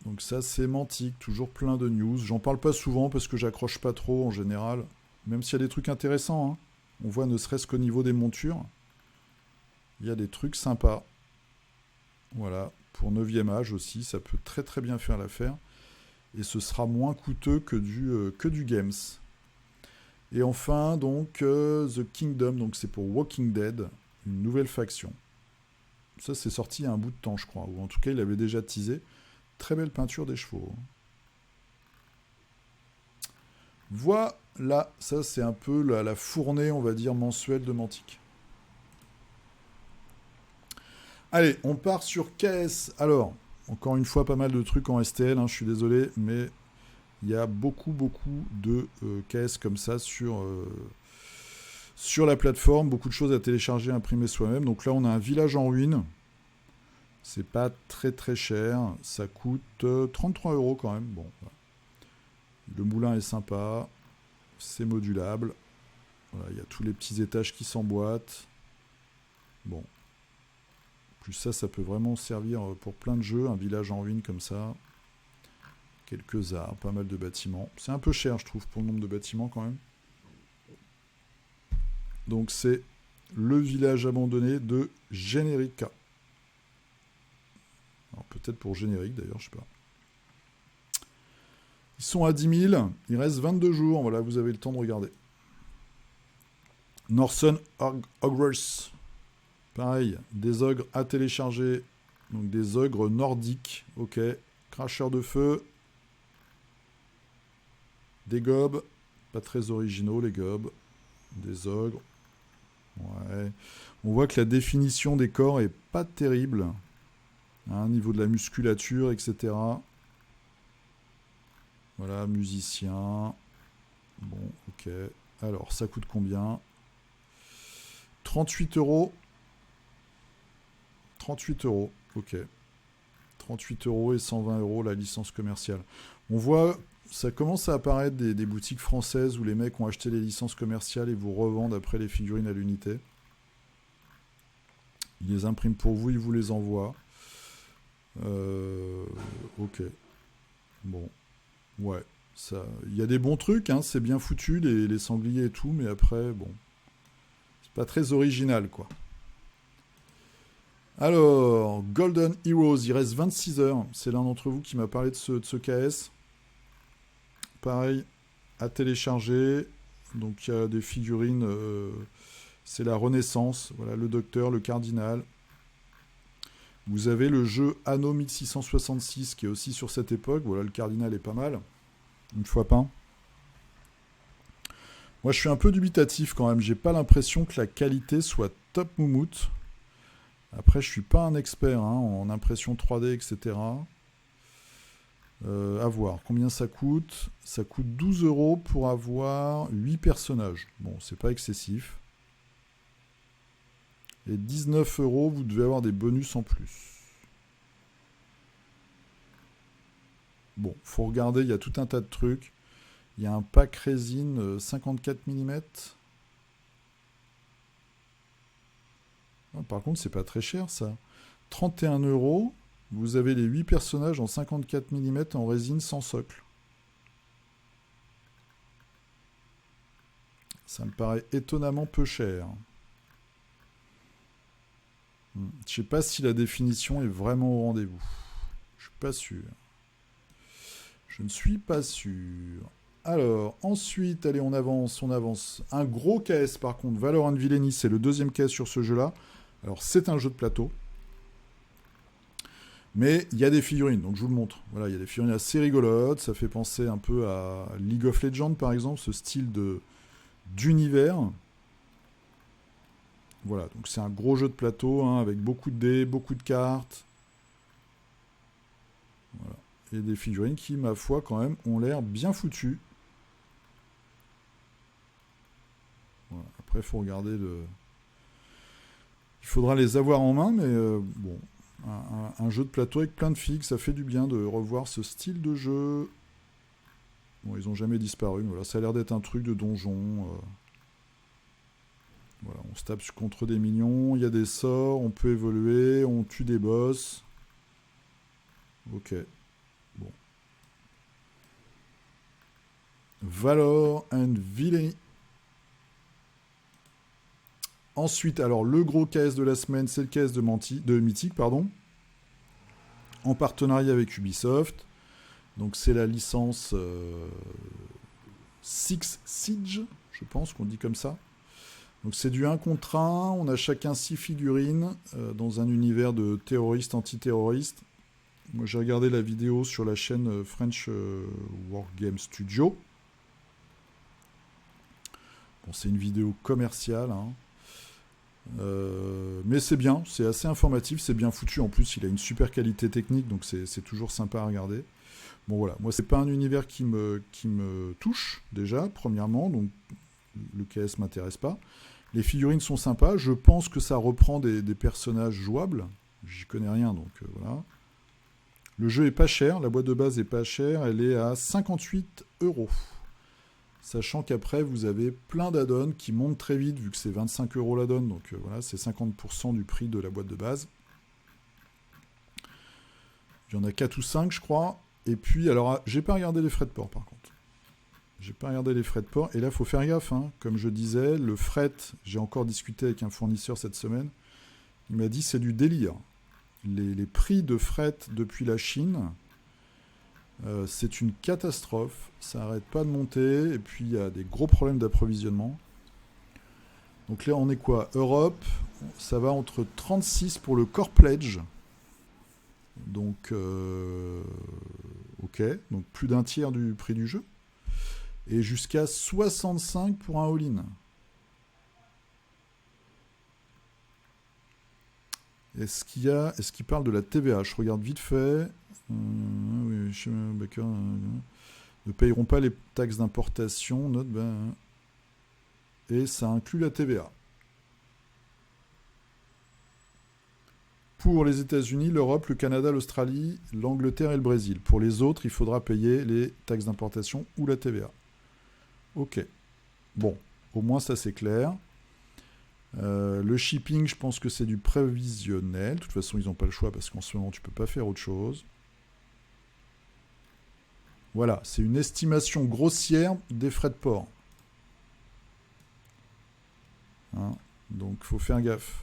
Donc ça, c'est Mantic, toujours plein de news. J'en parle pas souvent parce que j'accroche pas trop en général. Même s'il y a des trucs intéressants, hein. On voit ne serait-ce qu'au niveau des montures, il y a des trucs sympas. Voilà, pour 9e âge aussi, ça peut très très bien faire l'affaire. Et ce sera moins coûteux que du Games. Et enfin, donc, The Kingdom, donc c'est pour Walking Dead, une nouvelle faction. Ça, c'est sorti il y a un bout de temps, je crois. Ou en tout cas, il avait déjà teasé. Très belle peinture des chevaux. Voilà, ça c'est un peu la fournée, on va dire, mensuelle de Mantic. Allez, on part sur KS. Alors, encore une fois, pas mal de trucs en STL, hein, je suis désolé, mais il y a beaucoup de KS comme ça sur la plateforme. Beaucoup de choses à télécharger, imprimer soi-même. Donc là, on a un village en ruine. C'est pas très très cher. Ça coûte 33 € quand même. Bon, voilà. Le moulin est sympa. C'est modulable. Voilà, il y a tous les petits étages qui s'emboîtent. Bon. Plus ça peut vraiment servir pour plein de jeux. Un village en ruine comme ça. Quelques arbres, pas mal de bâtiments. C'est un peu cher, je trouve, pour le nombre de bâtiments quand même. Donc c'est le village abandonné de Generica. Alors peut-être pour générique d'ailleurs, je sais pas. Ils sont à 10 000, il reste 22 jours, voilà, vous avez le temps de regarder. Northern Ogres. Pareil, des ogres à télécharger. Donc des ogres nordiques, ok. Cracheurs de feu. Des gobes, pas très originaux les gobes. Des ogres. Ouais. On voit que la définition des corps est pas terrible. Hein, niveau de la musculature, etc. Voilà, musicien. Bon, ok. Alors, ça coûte combien? 38 €. 38 €, ok. 38 € et 120 € la licence commerciale. On voit ça commence à apparaître des boutiques françaises où les mecs ont acheté les licences commerciales et vous revendent après les figurines à l'unité. Ils les impriment pour vous, ils vous les envoient. Ok. Bon. Ouais. Il y a des bons trucs, hein, c'est bien foutu, les sangliers et tout, mais après, bon. C'est pas très original, quoi. Alors, Golden Heroes, il reste 26 heures. C'est l'un d'entre vous qui m'a parlé de ce KS. Pareil, à télécharger. Donc, il y a des figurines. C'est la Renaissance. Voilà, le Docteur, le Cardinal. Vous avez le jeu Anno 1666 qui est aussi sur cette époque. Voilà, le Cardinal est pas mal. Une fois peint. Moi, je suis un peu dubitatif quand même. J'ai pas l'impression que la qualité soit top moumoute. Après, je suis pas un expert hein, en impression 3D, etc. À voir. Combien ça coûte? Ça coûte 12 € pour avoir 8 personnages. Bon, c'est pas excessif. Et 19 €, vous devez avoir des bonus en plus. Bon, faut regarder, il y a tout un tas de trucs. Il y a un pack résine 54 mm. Par contre, c'est pas très cher ça. 31 €. Vous avez les 8 personnages en 54 mm en résine sans socle. Ça me paraît étonnamment peu cher. Je sais pas si la définition est vraiment au rendez-vous. Je suis pas sûr. Je ne suis pas sûr. Alors, ensuite, allez, on avance, on avance. Un gros KS par contre, Valorant Villainy, c'est le deuxième KS sur ce jeu-là. Alors, c'est un jeu de plateau. Mais il y a des figurines, donc je vous le montre. Voilà, il y a des figurines assez rigolotes. Ça fait penser un peu à League of Legends, par exemple, ce style d'univers. Voilà, donc c'est un gros jeu de plateau, hein, avec beaucoup de dés, beaucoup de cartes. Voilà. Et des figurines qui, ma foi, quand même, ont l'air bien foutues. Voilà. Après, il faut regarder le... Il faudra les avoir en main, mais bon... Un jeu de plateau avec plein de figues, ça fait du bien de revoir ce style de jeu. Bon, ils ont jamais disparu. Voilà, ça a l'air d'être un truc de donjon. Voilà, on se tape contre des minions, il y a des sorts, on peut évoluer, on tue des boss. Ok. Bon. Valor and Villainy. Ensuite, alors le gros KS de la semaine, c'est le KS de Mythic, pardon, en partenariat avec Ubisoft. Donc c'est la licence Six Siege, je pense qu'on dit comme ça. Donc c'est du 1 contre 1, on a chacun 6 figurines dans un univers de terroristes, antiterroristes. Moi j'ai regardé la vidéo sur la chaîne French Wargame Studio. Bon, c'est une vidéo commerciale, hein. Mais c'est bien, c'est assez informatif, c'est bien foutu. En plus, il a une super qualité technique, donc c'est toujours sympa à regarder. Bon voilà, moi c'est pas un univers qui me touche déjà, premièrement, donc le KS m'intéresse pas. Les figurines sont sympas, je pense que ça reprend des personnages jouables. J'y connais rien, donc voilà. Le jeu est pas cher, la boîte de base est pas chère, elle est à 58 €. Sachant qu'après, vous avez plein d'add-ons qui montent très vite, vu que c'est 25 € l'add-on, donc voilà, c'est 50% du prix de la boîte de base. Il y en a 4 ou 5, je crois. Et puis, alors, j'ai pas regardé les frais de port, par contre. J'ai pas regardé les frais de port. Et là, il faut faire gaffe, hein. Comme je disais, le fret, j'ai encore discuté avec un fournisseur cette semaine. Il m'a dit c'est du délire. Les prix de fret depuis la Chine... c'est une catastrophe, ça n'arrête pas de monter, et puis il y a des gros problèmes d'approvisionnement. Donc là on est quoi? Europe, ça va entre 36 pour le Core Pledge, donc ok, donc plus d'un tiers du prix du jeu, et jusqu'à 65 pour un all-in. Est-ce qu'il parle de la TVA? Je regarde vite fait. Oui, ne payeront pas les taxes d'importation. Note, et ça inclut la TVA. pour les États-Unis, l'Europe, le Canada, l'Australie, l'Angleterre et le Brésil. Pour les autres, il faudra payer les taxes d'importation ou la TVA. Ok. Bon, au moins ça c'est clair. Le shipping, je pense que c'est du prévisionnel. De toute façon, ils n'ont pas le choix parce qu'en ce moment, tu peux pas faire autre chose. Voilà, c'est une estimation grossière des frais de port. Hein, donc, il faut faire gaffe.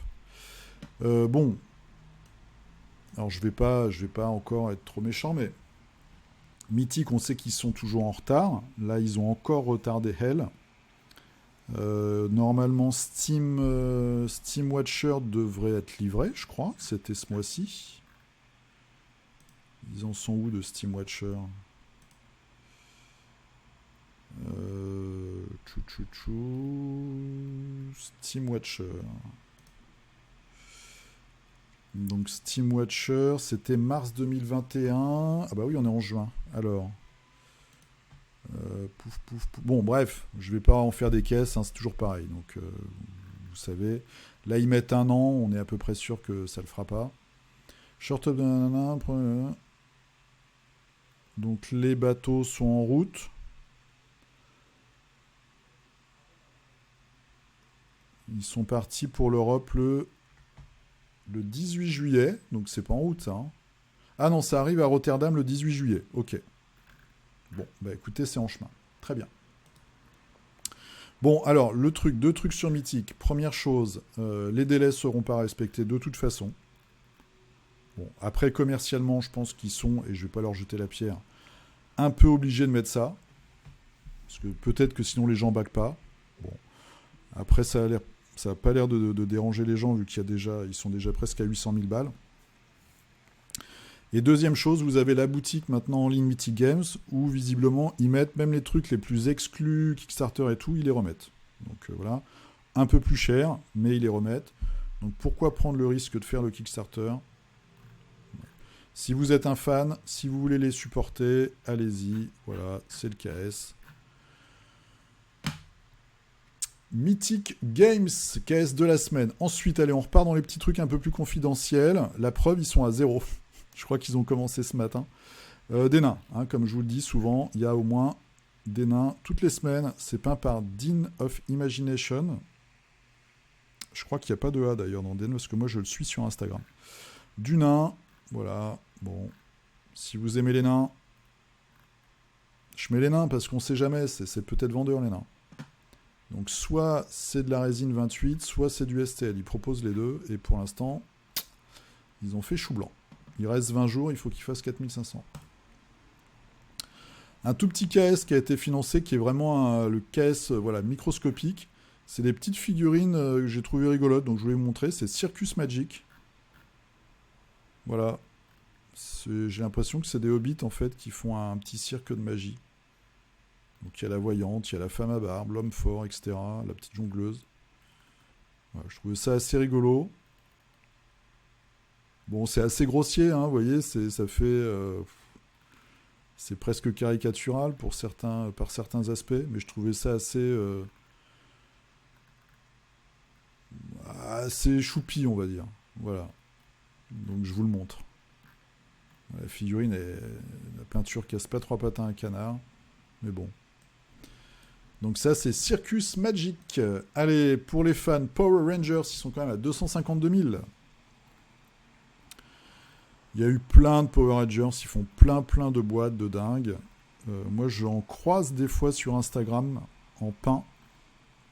Bon, alors je vais pas encore être trop méchant, mais Mythic, on sait qu'ils sont toujours en retard. Là, ils ont encore retardé Hell. Normalement, Steam Watcher devrait être livré, je crois. C'était ce mois-ci. Ils en sont où de Steam Watcher? Steam Watcher. Donc Steam Watcher, c'était mars 2021. Ah bah oui, on est en juin. Alors, pouf, pouf, pouf. Bon, bref, je vais pas en faire des caisses, hein, c'est toujours pareil. Donc, vous savez, là ils mettent un an, on est à peu près sûr que ça le fera pas. Short up de nanana, donc les bateaux sont en route. Ils sont partis pour l'Europe le 18 juillet, donc c'est pas en août ça. Hein. Ah non, ça arrive à Rotterdam le 18 juillet. Ok. Bon, bah écoutez, c'est en chemin. Très bien. Bon, alors, deux trucs sur Mythic. Première chose, les délais seront pas respectés de toute façon. Bon, après, commercialement, je pense qu'ils sont, et je vais pas leur jeter la pierre, un peu obligés de mettre ça. Parce que peut-être que sinon les gens backent pas. Bon. Après, ça a pas l'air de déranger les gens, vu ils sont déjà presque à 800 000 balles. Et deuxième chose, vous avez la boutique maintenant en ligne Mythic Games, où visiblement, ils mettent même les trucs les plus exclus, Kickstarter et tout, ils les remettent. Donc voilà, un peu plus cher, mais ils les remettent. Donc pourquoi prendre le risque de faire le Kickstarter? Si vous êtes un fan, si vous voulez les supporter, allez-y. Voilà, c'est le KS. Mythic Games, KS de la semaine. Ensuite, allez, on repart dans les petits trucs un peu plus confidentiels. La preuve, ils sont à 0. Je crois qu'ils ont commencé ce matin. Des nains, hein, comme je vous le dis souvent, il y a au moins des nains toutes les semaines. C'est peint par Dean of Imagination. Je crois qu'il n'y a pas de A d'ailleurs dans Dean, parce que moi je le suis sur Instagram. Du nain, voilà. Bon, si vous aimez les nains, je mets les nains parce qu'on ne sait jamais, c'est peut-être vendeur les nains. Donc soit c'est de la résine 28, soit c'est du STL. Ils proposent les deux, et pour l'instant, ils ont fait chou blanc. Il reste 20 jours, il faut qu'il fasse 4500. Un tout petit KS qui a été financé, qui est vraiment le KS microscopique. C'est des petites figurines que j'ai trouvées rigolotes, donc je vais vous montrer. C'est Circus Magic. Voilà. J'ai l'impression que c'est des hobbits, en fait, qui font un petit cirque de magie. Donc il y a la voyante, il y a la femme à barbe, l'homme fort, etc. La petite jongleuse. Voilà, je trouvais ça assez rigolo. Bon, c'est assez grossier, hein, vous voyez, ça fait... c'est presque caricatural par certains aspects, mais je trouvais ça assez choupi, on va dire. Voilà. Donc je vous le montre. La figurine, la peinture casse pas trois pattes à un canard, mais bon. Donc ça, c'est Circus Magic. Allez, pour les fans, Power Rangers, ils sont quand même à 252 000. Il y a eu plein de Power Rangers, ils font plein de boîtes de dingue. Moi, j'en croise des fois sur Instagram en peint.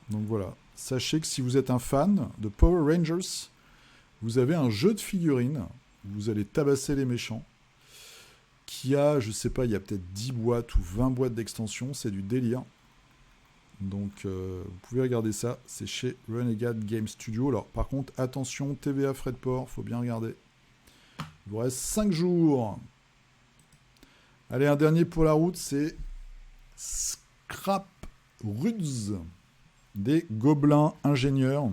Donc voilà. Sachez que si vous êtes un fan de Power Rangers, vous avez un jeu de figurines. Vous allez tabasser les méchants. Qui a, je sais pas, il y a peut-être 10 boîtes ou 20 boîtes d'extension. C'est du délire. Donc, vous pouvez regarder ça. C'est chez Renegade Game Studio. Alors, par contre, attention, TVA frais de port. Faut bien regarder. Il vous reste 5 jours. Allez, un dernier pour la route, c'est Scrap Rudes, des gobelins ingénieurs.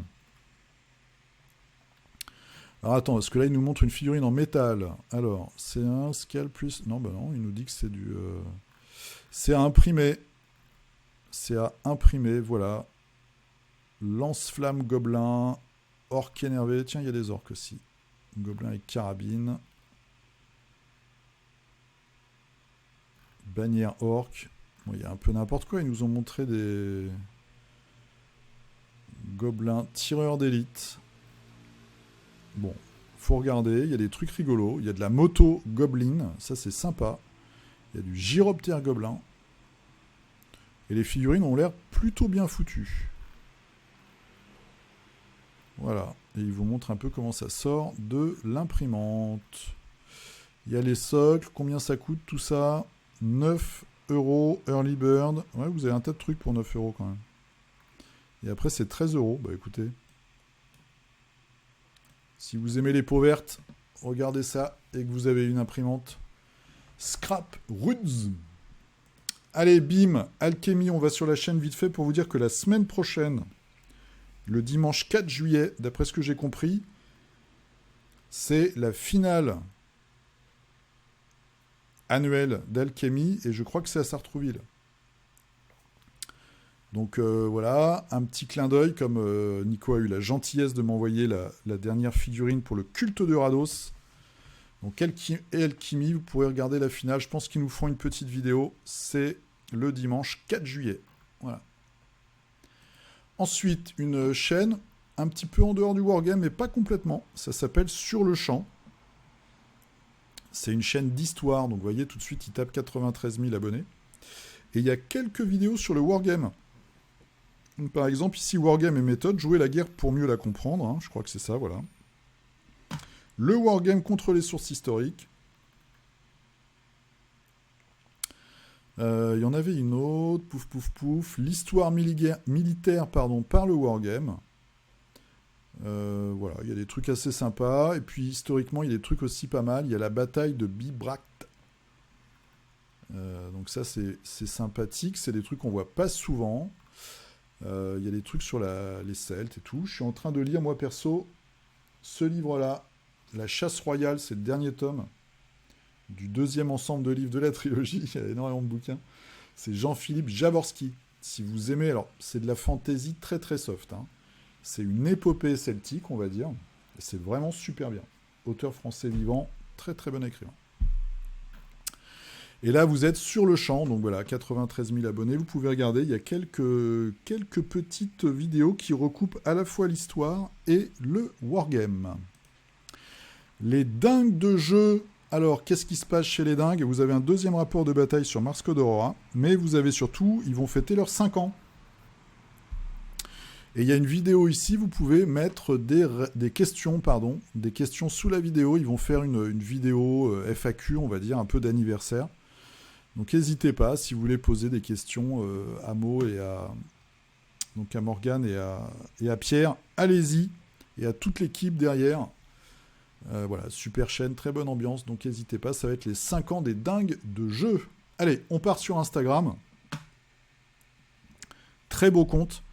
Alors attends, parce que là, il nous montre une figurine en métal. Alors, c'est un scale plus... Non, bah non, il nous dit que c'est du... C'est à imprimer. C'est à imprimer, voilà. Lance-flamme gobelin, orque énervé. Tiens, il y a des orques aussi. Gobelin avec carabine. Bannière orc. Bon, il y a un peu n'importe quoi. Ils nous ont montré des gobelins tireurs d'élite. Bon, faut regarder. Il y a des trucs rigolos. Il y a de la moto goblin. Ça, c'est sympa. Il y a du gyroptère gobelin. Et les figurines ont l'air plutôt bien foutues. Voilà. Et ils vous montrent un peu comment ça sort de l'imprimante. Il y a les socles. Combien ça coûte tout ça ? 9 € Early Bird. Ouais, vous avez un tas de trucs pour 9 € quand même. Et après, c'est 13 €. Bah écoutez. Si vous aimez les peaux vertes, regardez ça et que vous avez une imprimante. Scrap Roots. Allez, bim, Alchemy, on va sur la chaîne vite fait pour vous dire que la semaine prochaine, le dimanche 4 juillet, d'après ce que j'ai compris, c'est la finale annuelle d'Alchemy et je crois que c'est à Sartrouville. Donc voilà, un petit clin d'œil comme Nico a eu la gentillesse de m'envoyer la dernière figurine pour le culte de Rados. Donc Alchemy, vous pourrez regarder la finale. Je pense qu'ils nous feront une petite vidéo. C'est le dimanche 4 juillet. Voilà. Ensuite, une chaîne un petit peu en dehors du Wargame, mais pas complètement. Ça s'appelle Sur le Champ. C'est une chaîne d'histoire. Donc vous voyez, tout de suite, il tape 93 000 abonnés. Et il y a quelques vidéos sur le Wargame. Donc, par exemple, ici, Wargame et méthode, jouer la guerre pour mieux la comprendre. Hein, je crois que c'est ça, voilà. Le Wargame contre les sources historiques. Il y en avait une autre, pouf, pouf, pouf. L'histoire militaire par le Wargame. Voilà, il y a des trucs assez sympas. Et puis, historiquement, il y a des trucs aussi pas mal. Il y a la bataille de Bibracte. Donc ça, c'est sympathique. C'est des trucs qu'on voit pas souvent. Il y a des trucs sur les Celtes et tout. Je suis en train de lire, moi, perso, ce livre-là. La chasse royale, c'est le dernier tome du deuxième ensemble de livres de la trilogie. Il y a énormément de bouquins. C'est Jean-Philippe Jaworski. Si vous aimez, alors, c'est de la fantasy très très soft. Hein. C'est une épopée celtique, on va dire. Et c'est vraiment super bien. Auteur français vivant, très très bon écrivain. Et là, vous êtes sur le champ, donc voilà, 93 000 abonnés. Vous pouvez regarder, il y a quelques petites vidéos qui recoupent à la fois l'histoire et le wargame. Les dingues de jeu. Alors, qu'est-ce qui se passe chez les dingues ? Vous avez un deuxième rapport de bataille sur Mars Code Aurora, mais vous avez surtout, ils vont fêter leurs 5 ans. Et il y a une vidéo ici, vous pouvez mettre des questions sous la vidéo. Ils vont faire une vidéo FAQ, on va dire, un peu d'anniversaire. Donc n'hésitez pas, si vous voulez poser des questions à Mo et à Morgane et à Pierre, allez-y. Et à toute l'équipe derrière. Voilà, super chaîne, très bonne ambiance, donc n'hésitez pas, ça va être les 5 ans des dingues de jeu. Allez, on part sur Instagram. Très beau compte.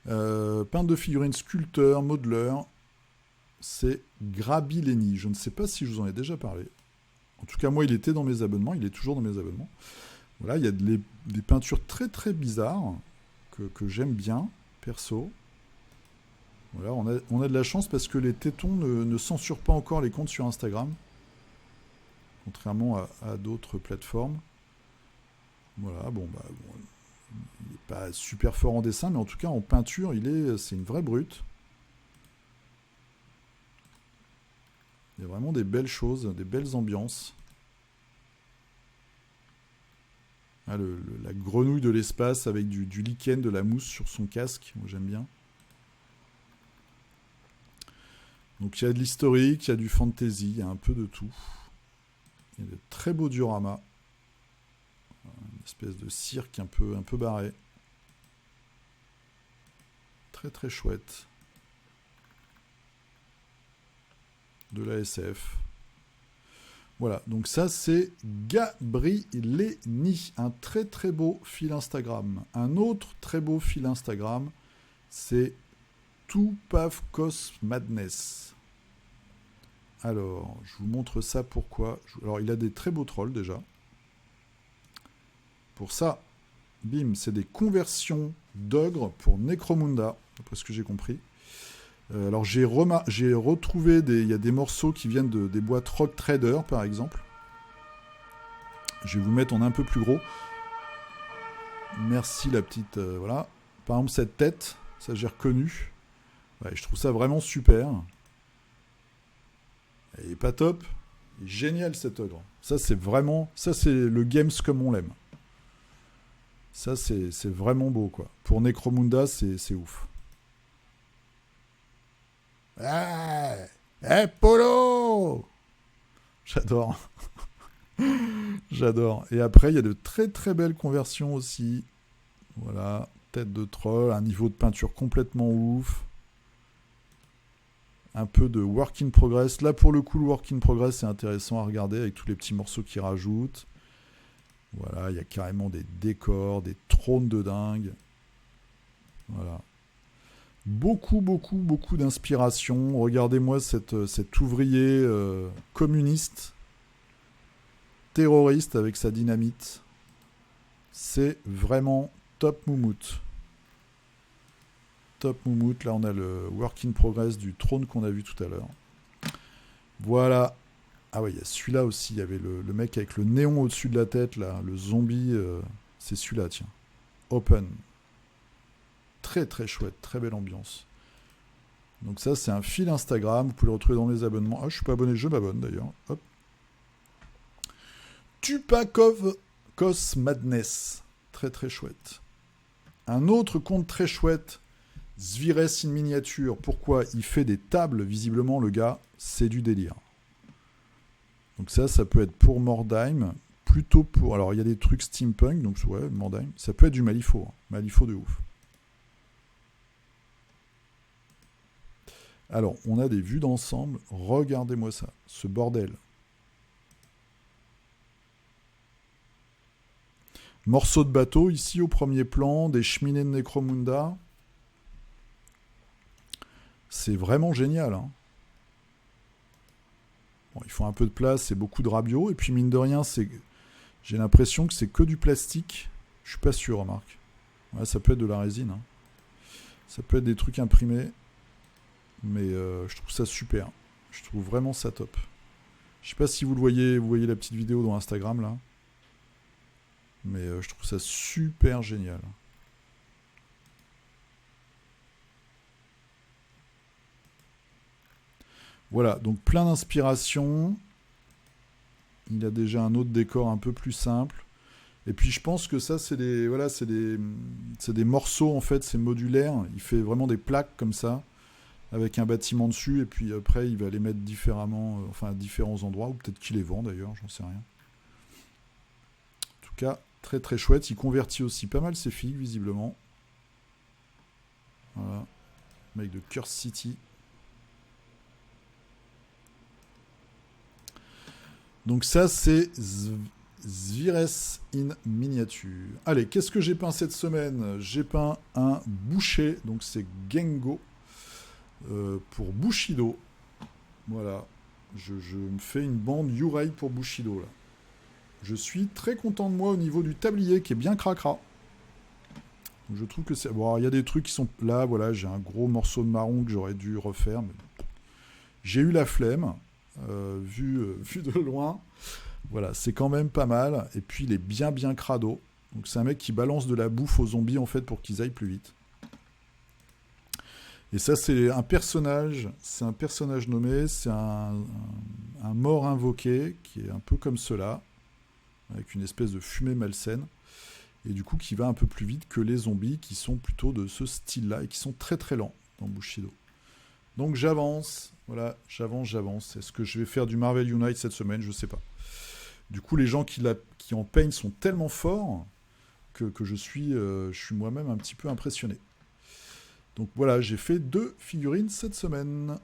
Peintre de figurines, sculpteur, modeleur. C'est Grabileni. Je ne sais pas si je vous en ai déjà parlé. En tout cas, moi, il était dans mes abonnements. Il est toujours dans mes abonnements. Voilà, il y a des peintures très très bizarres que j'aime bien, perso. Voilà, on a de la chance parce que les tétons ne censurent pas encore les comptes sur Instagram, contrairement à d'autres plateformes. Voilà, bon, il n'est pas super fort en dessin, mais en tout cas en peinture, c'est une vraie brute. Il y a vraiment des belles choses, des belles ambiances. Ah, la grenouille de l'espace avec du lichen, de la mousse sur son casque, moi j'aime bien. Donc il y a de l'historique, il y a du fantasy, il y a un peu de tout. Il y a de très beaux dioramas. Une espèce de cirque un peu barré. Très très chouette. De la SF. Voilà, donc ça c'est Gabrileni, un très très beau fil Instagram. Un autre très beau fil Instagram, c'est Tupavkos Madness. Alors, je vous montre ça pourquoi. Alors, il a des très beaux trolls déjà. Pour ça, bim, c'est des conversions d'ogres pour Necromunda, d'après ce que j'ai compris. Alors j'ai retrouvé il y a des morceaux qui viennent des boîtes Rock Trader par exemple. Je vais vous mettre en un peu plus gros. Merci la petite... voilà. Par exemple cette tête, ça j'ai reconnu. Ouais, je trouve ça vraiment super. Il est pas top. Il est génial cet ogre. Ça c'est le games comme on l'aime. Ça c'est vraiment beau quoi. Pour Necromunda c'est ouf. Polo. J'adore. J'adore. Et après, il y a de très très belles conversions aussi. Voilà, tête de troll, un niveau de peinture complètement ouf. Un peu de work in progress. Là, pour le coup, le work in progress, c'est intéressant à regarder avec tous les petits morceaux qu'ils rajoutent. Voilà, il y a carrément des décors, des trônes de dingue. Voilà. Beaucoup d'inspiration. Regardez-moi cet ouvrier communiste, terroriste avec sa dynamite. C'est vraiment top moumoute. Top moumoute. Là, on a le work in progress du trône qu'on a vu tout à l'heure. Voilà. Ah ouais, il y a celui-là aussi. Il y avait le mec avec le néon au-dessus de la tête, là. Le zombie. C'est celui-là, tiens. Open. Très très chouette. Très belle ambiance. Donc ça, c'est un fil Instagram. Vous pouvez le retrouver dans les abonnements. Ah, je suis pas abonné. Je m'abonne, d'ailleurs. Hop. Tupakov Cos Madness. Très très chouette. Un autre compte très chouette. Zvires in miniature. Pourquoi? Il fait des tables, visiblement, le gars. C'est du délire. Donc ça peut être pour Mordheim. Plutôt pour... Alors, il y a des trucs steampunk. Donc, ouais, Mordheim. Ça peut être du Malifaux. Hein. Malifaux de ouf. Alors, on a des vues d'ensemble. Regardez-moi ça. Ce bordel. Morceaux de bateau, ici, au premier plan. Des cheminées de Necromunda. C'est vraiment génial. Hein. Bon, il faut un peu de place, c'est beaucoup de rabio. Et puis, mine de rien, j'ai l'impression que c'est que du plastique. Je suis pas sûr, remarque. Ouais, ça peut être de la résine. Hein. Ça peut être des trucs imprimés. Mais je trouve ça super. Je trouve vraiment ça top. Je sais pas si vous voyez la petite vidéo dans Instagram, là. Mais je trouve ça super génial. Voilà, donc plein d'inspiration. Il a déjà un autre décor un peu plus simple. Et puis je pense que ça, c'est des morceaux, en fait, c'est modulaire. Il fait vraiment des plaques comme ça, avec un bâtiment dessus, et puis après, il va les mettre différemment, à différents endroits, ou peut-être qu'il les vend d'ailleurs, j'en sais rien. En tout cas, très très chouette. Il convertit aussi pas mal ses filles, visiblement. Voilà. Mec de Curse City. Donc ça, c'est Zvires in miniature. Allez, qu'est-ce que j'ai peint cette semaine? J'ai peint un boucher, donc c'est Gengo, pour Bushido. Voilà, je me fais une bande Yurei pour Bushido, là. Je suis très content de moi au niveau du tablier, qui est bien cracra. Je trouve que c'est... Bon, il y a des trucs qui sont... Là, voilà, j'ai un gros morceau de marron que j'aurais dû refaire, mais... J'ai eu la flemme. Vu de loin, voilà, c'est quand même pas mal. Et puis il est bien crado. Donc c'est un mec qui balance de la bouffe aux zombies en fait pour qu'ils aillent plus vite. Et ça c'est un personnage nommé, c'est un mort invoqué qui est un peu comme cela, avec une espèce de fumée malsaine, et du coup qui va un peu plus vite que les zombies qui sont plutôt de ce style-là et qui sont très très lents dans Bushido. Donc j'avance. Voilà, j'avance. Est-ce que je vais faire du Marvel Unite cette semaine? Je sais pas. Du coup, les gens qui en peignent sont tellement forts que je suis moi-même un petit peu impressionné. Donc voilà, j'ai fait 2 figurines cette semaine.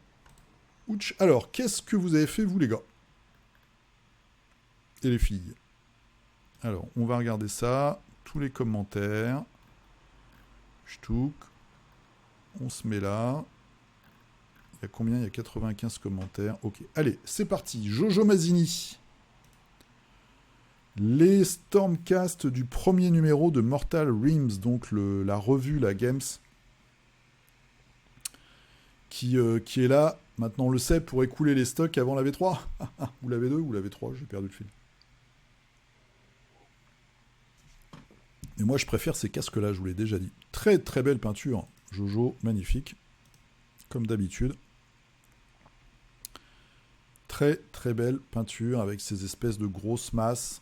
Ouch. Alors, qu'est-ce que vous avez fait, vous, les gars? Et les filles? Alors, on va regarder ça. Tous les commentaires. Ch'touk. On se met là. Il y a combien? Il y a 95 commentaires. Ok, allez, c'est parti. Jojo Mazzini. Les Stormcast du premier numéro de Mortal Realms, donc la revue, la Games, qui est là, maintenant on le sait, pour écouler les stocks avant la V3. Ou la V2 ou la V3, j'ai perdu le fil. Et moi, je préfère ces casques-là, je vous l'ai déjà dit. Très très belle peinture. Jojo, magnifique. Comme d'habitude. Très très belle peinture avec ces espèces de grosses masses.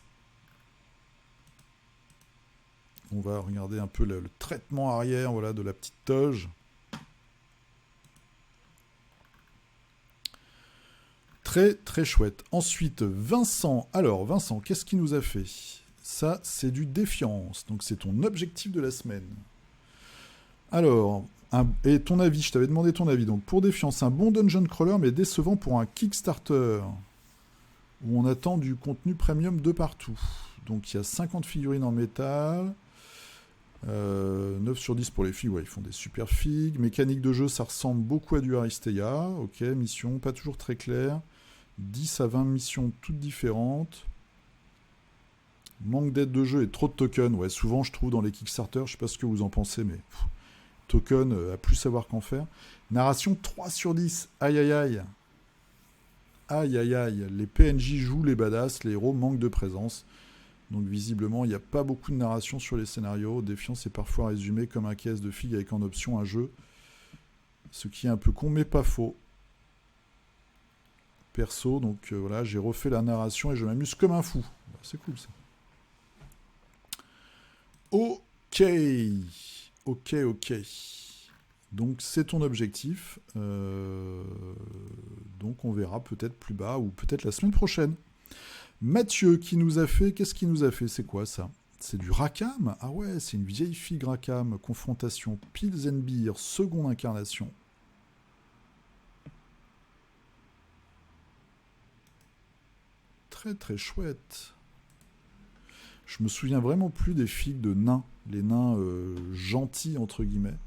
On va regarder un peu le traitement arrière, voilà, de la petite toge. Très très chouette. Ensuite, Vincent. Alors, Vincent, qu'est-ce qu'il nous a fait ? Ça, c'est du Défiance. Donc, c'est ton objectif de la semaine. Alors, et ton avis, je t'avais demandé ton avis. Donc, pour Défiance, un bon dungeon crawler, mais décevant pour un Kickstarter, où on attend du contenu premium de partout. Donc, il y a 50 figurines en métal. 9 sur 10 pour les filles, ouais, ils font des super figues. Mécanique de jeu, ça ressemble beaucoup à du Aristea. Ok, mission, pas toujours très claire. 10 à 20 missions toutes différentes. Manque d'aide de jeu et trop de tokens. Ouais, souvent je trouve dans les Kickstarter, je sais pas ce que vous en pensez, mais token à plus savoir qu'en faire. Narration 3 sur 10. Aïe aïe aïe. Aïe aïe aïe. Les PNJ jouent les badass, les héros manquent de présence. Donc visiblement, il n'y a pas beaucoup de narration sur les scénarios. Défiance est parfois résumé comme un caisse de figues avec en option un jeu. Ce qui est un peu con, mais pas faux. Perso, donc voilà, j'ai refait la narration et je m'amuse comme un fou. C'est cool ça. Ok. Ok. Donc c'est ton objectif. Donc on verra peut-être plus bas ou peut-être la semaine prochaine. Mathieu qui nous a fait... Qu'est-ce qu'il nous a fait ? C'est quoi ça ? C'est du Rackham ? Ah ouais, c'est une vieille figue Rackham. Confrontation Pils and Beer, seconde incarnation. Très très chouette. Je me souviens vraiment plus des figues de nains. Les nains gentils, entre guillemets.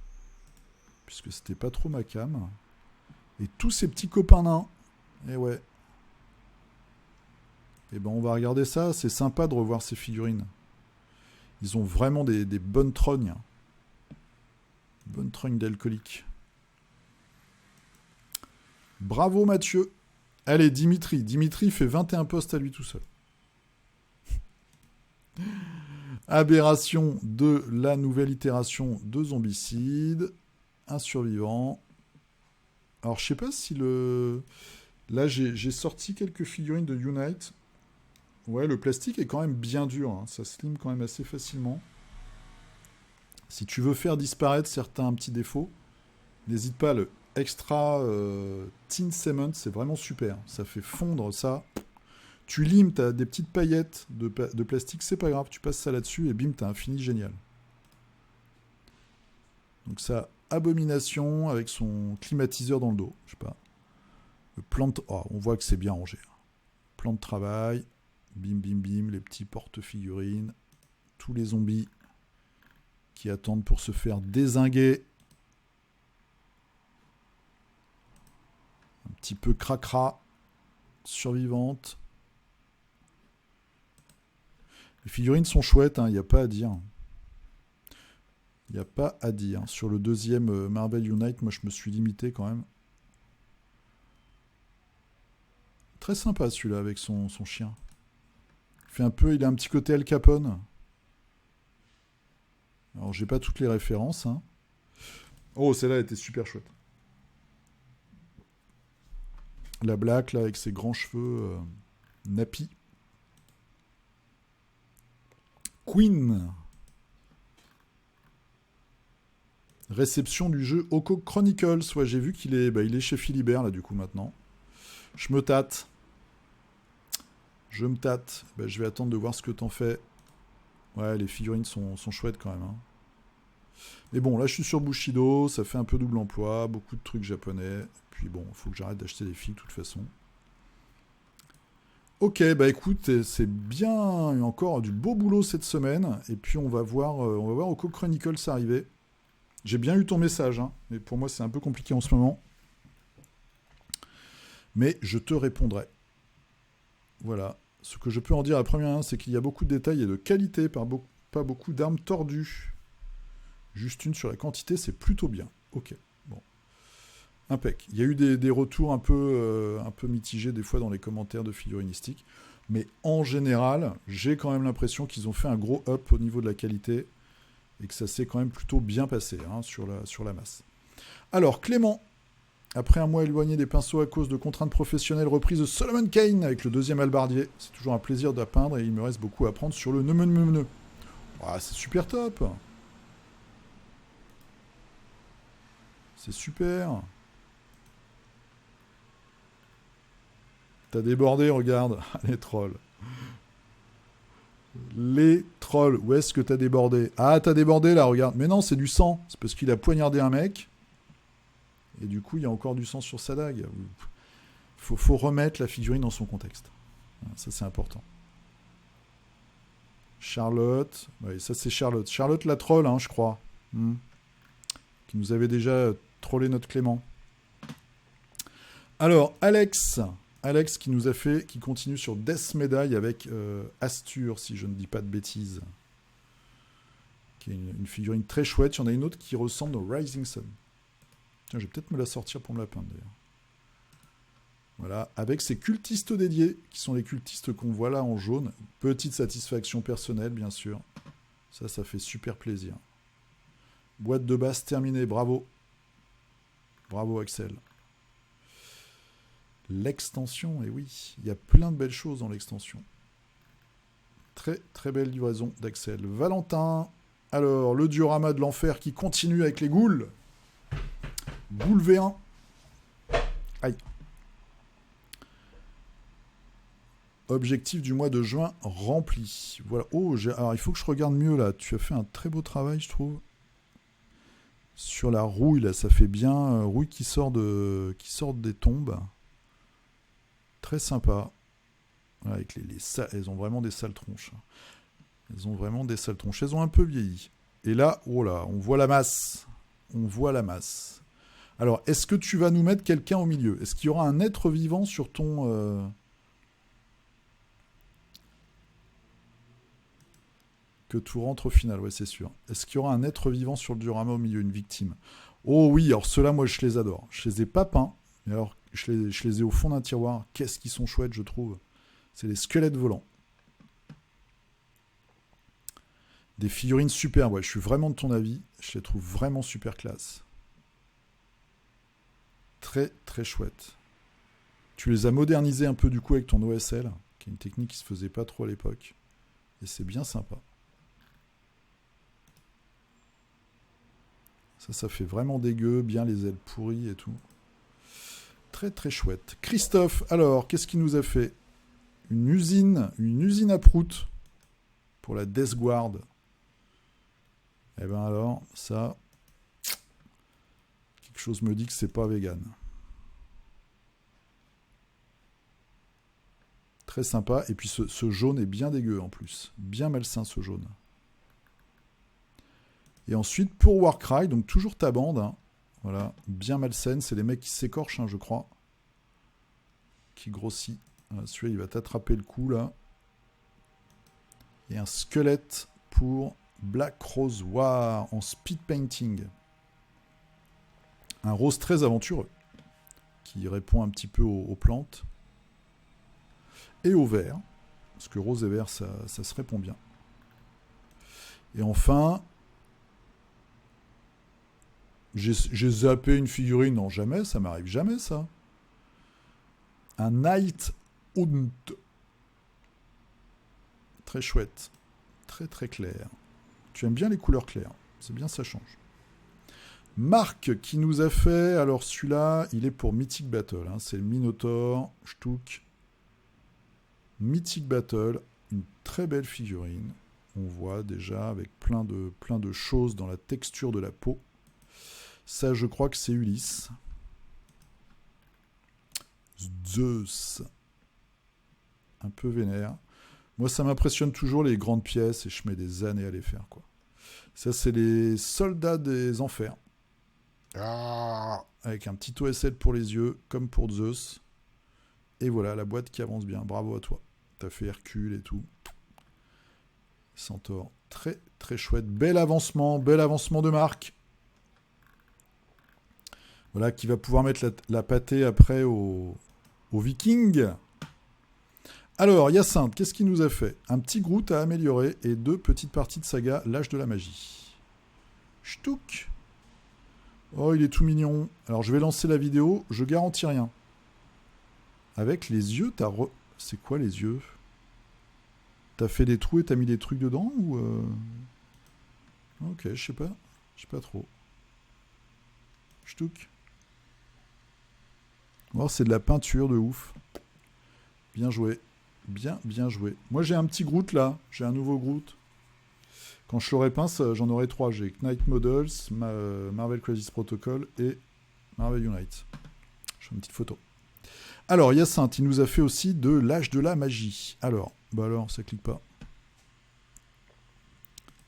Puisque c'était pas trop ma cam. Et tous ces petits copains nains. Et ouais. Et ben on va regarder ça. C'est sympa de revoir ces figurines. Ils ont vraiment des bonnes trognes. Bonnes trognes d'alcoolique. Bravo Mathieu. Allez, Dimitri. Dimitri fait 21 postes à lui tout seul. Aberration de la nouvelle itération de Zombicide. Un survivant. Alors, je sais pas si le... Là, j'ai sorti quelques figurines de Unite. Ouais, le plastique est quand même bien dur. Hein. Ça slime quand même assez facilement. Si tu veux faire disparaître certains petits défauts, n'hésite pas, le Extra Tin Cement, c'est vraiment super. Ça fait fondre ça. Tu limes, t'as des petites paillettes de plastique, c'est pas grave, tu passes ça là-dessus et bim, t'as un fini génial. Donc ça, Abomination avec son climatiseur dans le dos, je sais pas. Le plan de... Oh, on voit que c'est bien rangé. Plan de travail, bim bim bim, les petits porte-figurines, tous les zombies qui attendent pour se faire dézinguer. Un petit peu cracra, survivante. Les figurines sont chouettes, il n'y a pas à dire. Il n'y a pas à dire. Sur le deuxième Marvel Unite, moi je me suis limité quand même. Très sympa celui-là avec son chien. Il a un petit côté Al Capone. Alors j'ai pas toutes les références. Hein. Oh, celle-là était super chouette. La Black là avec ses grands cheveux nappy. Queen. Réception du jeu Oko Chronicles. Ouais, j'ai vu qu'il est, il est chez Philibert là du coup maintenant. Je me tâte. Je vais attendre de voir ce que t'en fais. Ouais, les figurines sont chouettes quand même. Hein. Mais bon, là je suis sur Bushido, ça fait un peu double emploi, beaucoup de trucs japonais. Puis bon, il faut que j'arrête d'acheter des figues de toute façon. Ok, écoute, c'est bien encore du beau boulot cette semaine. Et puis on va voir Oko Chronicles arriver. J'ai bien eu ton message, hein, mais pour moi c'est un peu compliqué en ce moment. Mais je te répondrai. Voilà. Ce que je peux en dire à la première, c'est qu'il y a beaucoup de détails et de qualité, pas beaucoup d'armes tordues. Juste une sur la quantité, c'est plutôt bien. Ok. Bon. Impec. Il y a eu des retours un peu mitigés des fois dans les commentaires de figurinistique. Mais en général, j'ai quand même l'impression qu'ils ont fait un gros up au niveau de la qualité et que ça s'est quand même plutôt bien passé hein, sur la masse. Alors, Clément, après un mois éloigné des pinceaux à cause de contraintes professionnelles, reprise de Solomon Kane avec le deuxième halbardier. C'est toujours un plaisir d'appeindre et il me reste beaucoup à apprendre sur le Nemenemeneu. Ah, c'est super top. C'est super. T'as débordé, regarde. Les trolls. Les trolls. Où est-ce que t'as débordé? Ah, t'as débordé là, regarde. Mais non, c'est du sang. C'est parce qu'il a poignardé un mec. Et du coup, il y a encore du sang sur sa dague. Faut remettre la figurine dans son contexte. Ça, c'est important. Charlotte. Oui, ça, c'est Charlotte. Charlotte la troll, hein, je crois. Qui nous avait déjà trollé notre Clément. Alors, Alex qui nous a fait, qui continue sur Death Medaille avec Astur, si je ne dis pas de bêtises. Qui est une figurine très chouette. Il y en a une autre qui ressemble au Rising Sun. Tiens, je vais peut-être me la sortir pour me la peindre d'ailleurs. Voilà, avec ses cultistes dédiés, qui sont les cultistes qu'on voit là en jaune. Petite satisfaction personnelle, bien sûr. Ça fait super plaisir. Boîte de base terminée, bravo. Bravo Axel. L'extension, et oui, il y a plein de belles choses dans l'extension. Très très belle livraison d'Axel. Valentin, alors le diorama de l'enfer qui continue avec les ghouls. Ghoul V1. Aïe. Objectif du mois de juin rempli. Voilà. Oh, alors il faut que je regarde mieux là. Tu as fait un très beau travail, je trouve. Sur la rouille, là, ça fait bien. Rouille qui sort des tombes. Très sympa. Voilà, avec elles ont vraiment des sales tronches. Elles ont vraiment des sales tronches. Elles ont un peu vieilli. Et là, oh là, on voit la masse. On voit la masse. Alors, est-ce que tu vas nous mettre quelqu'un au milieu? Est-ce qu'il y aura un être vivant sur ton... Que tout rentre au final, ouais, c'est sûr. Est-ce qu'il y aura un être vivant sur le diorama au milieu, une victime? Oh oui, alors ceux-là, moi, je les adore. Je les ai pas peints, mais alors, je les ai au fond d'un tiroir. Qu'est-ce qu'ils sont chouettes, je trouve. C'est les squelettes volants. Des figurines super, ouais, je suis vraiment de ton avis. Je les trouve vraiment super classe. Très, très chouette. Tu les as modernisés un peu, du coup, avec ton OSL, qui est une technique qui se faisait pas trop à l'époque. Et c'est bien sympa. Ça fait vraiment dégueu, bien les ailes pourries et tout. Très très chouette. Christophe, alors, qu'est-ce qu'il nous a fait? Une usine à prout pour la Death Guard. Eh ben alors, ça, quelque chose me dit que c'est pas vegan. Très sympa. Et puis ce jaune est bien dégueu en plus. Bien malsain ce jaune. Et ensuite, pour Warcry, donc toujours ta bande. Hein. Voilà, bien malsaine. C'est les mecs qui s'écorchent, hein, je crois. Qui grossit. Voilà, celui-là, il va t'attraper le cou, là. Et un squelette pour Black Rose War en speed painting. Un rose très aventureux. Qui répond un petit peu aux plantes. Et au vert. Parce que rose et vert, ça se répond bien. Et enfin... J'ai zappé une figurine, non jamais, ça m'arrive jamais ça. Un Night Hunt. Très chouette. Très très clair. Tu aimes bien les couleurs claires. C'est bien, ça change. Marc qui nous a fait, alors celui-là, il est pour Mythic Battle. Hein, c'est le Minotaur, Shtouk. Mythic Battle, une très belle figurine. On voit déjà avec plein de choses dans la texture de la peau. Ça, je crois que c'est Ulysse. Zeus. Un peu vénère. Moi, ça m'impressionne toujours les grandes pièces et je mets des années à les faire, quoi. Ça, c'est les soldats des enfers. Ah, avec un petit OSL pour les yeux, comme pour Zeus. Et voilà, la boîte qui avance bien. Bravo à toi. T'as fait Hercule et tout. Centaure. Très, très chouette. Bel avancement de marque. Voilà, qui va pouvoir mettre la pâtée après aux Vikings. Alors, Hyacinthe, qu'est-ce qu'il nous a fait? Un petit Groot à améliorer et 2 petites parties de saga L'Âge de la Magie. Ch'touk. Oh, il est tout mignon. Alors, je vais lancer la vidéo, je garantis rien. Avec les yeux, c'est quoi les yeux? T'as fait des trous et t'as mis des trucs dedans ou Ok, je sais pas. Je sais pas trop. Ch'touk. Oh, c'est de la peinture de ouf. Bien joué. Bien joué. Moi, j'ai un petit Groot là. J'ai un nouveau Groot. Quand je l'aurai peint, j'en aurai 3. J'ai Knight Models, Marvel Crisis Protocol et Marvel Unite. Je fais une petite photo. Alors, Hyacinthe, il nous a fait aussi de l'Âge de la Magie. Alors, ça clique pas.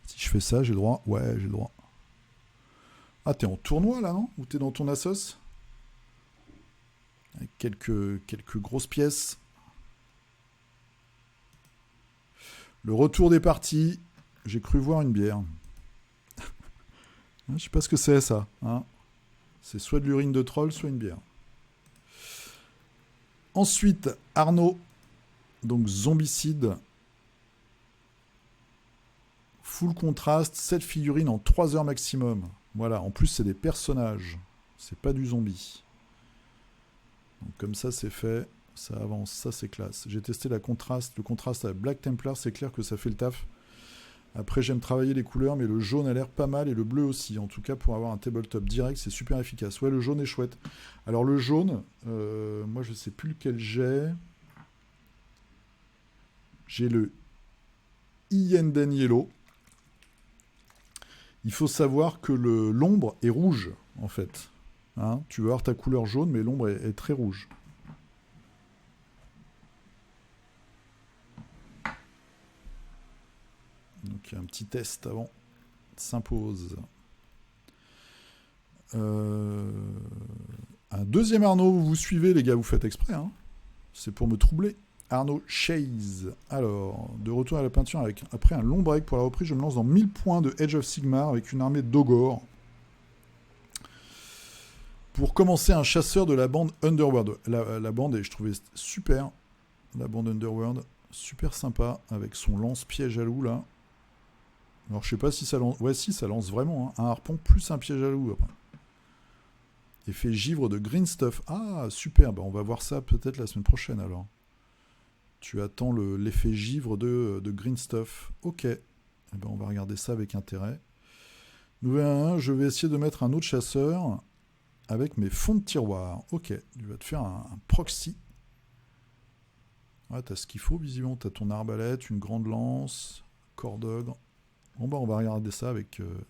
Si je fais ça, j'ai le droit? Ouais, j'ai le droit. Ah, t'es en tournoi là, non? Ou t'es dans ton Assos? Avec quelques grosses pièces. Le retour des parties. J'ai cru voir une bière. Je sais pas ce que c'est ça. Hein, c'est soit de l'urine de troll, soit une bière. Ensuite, Arnaud. Donc Zombicide. Full contraste, 7 figurines en 3 heures maximum. Voilà, en plus c'est des personnages. C'est pas du zombie. Donc comme ça c'est fait, ça avance, ça c'est classe. J'ai testé le contraste avec Black Templar, c'est clair que ça fait le taf. Après j'aime travailler les couleurs, mais le jaune a l'air pas mal et le bleu aussi. En tout cas pour avoir un tabletop direct, c'est super efficace. Ouais, le jaune est chouette. Alors le jaune, moi je sais plus lequel j'ai. J'ai le Ienden Yellow. Il faut savoir que l'ombre est rouge, en fait. Hein, tu vas avoir ta couleur jaune, mais l'ombre est très rouge. Donc, un petit test avant. S'impose. Un deuxième Arnaud, vous suivez, les gars, vous faites exprès. Hein. C'est pour me troubler. Arnaud Chase. Alors, de retour à la peinture après un long break pour la reprise, je me lance dans 1000 points de Age of Sigmar avec une armée d'Ogor. Pour commencer, un chasseur de la bande Underworld. La bande, et je trouvais super. La bande Underworld, super sympa, avec son lance-piège à loup là. Alors, je sais pas si ça lance. Ouais, si, ça lance vraiment. Hein. Un harpon plus un piège à loup après. Effet givre de Green Stuff. Ah, super. Bah, on va voir ça peut-être la semaine prochaine alors. Tu attends l'effet givre de Green Stuff. Ok. Eh ben, on va regarder ça avec intérêt. Nouvel 1, je vais essayer de mettre un autre chasseur avec mes fonds de tiroir. Ok. Tu vas te faire un proxy. Ouais, t'as ce qu'il faut, visiblement. T'as ton arbalète, une grande lance, corps d'ogre. Bon, bah, on va regarder ça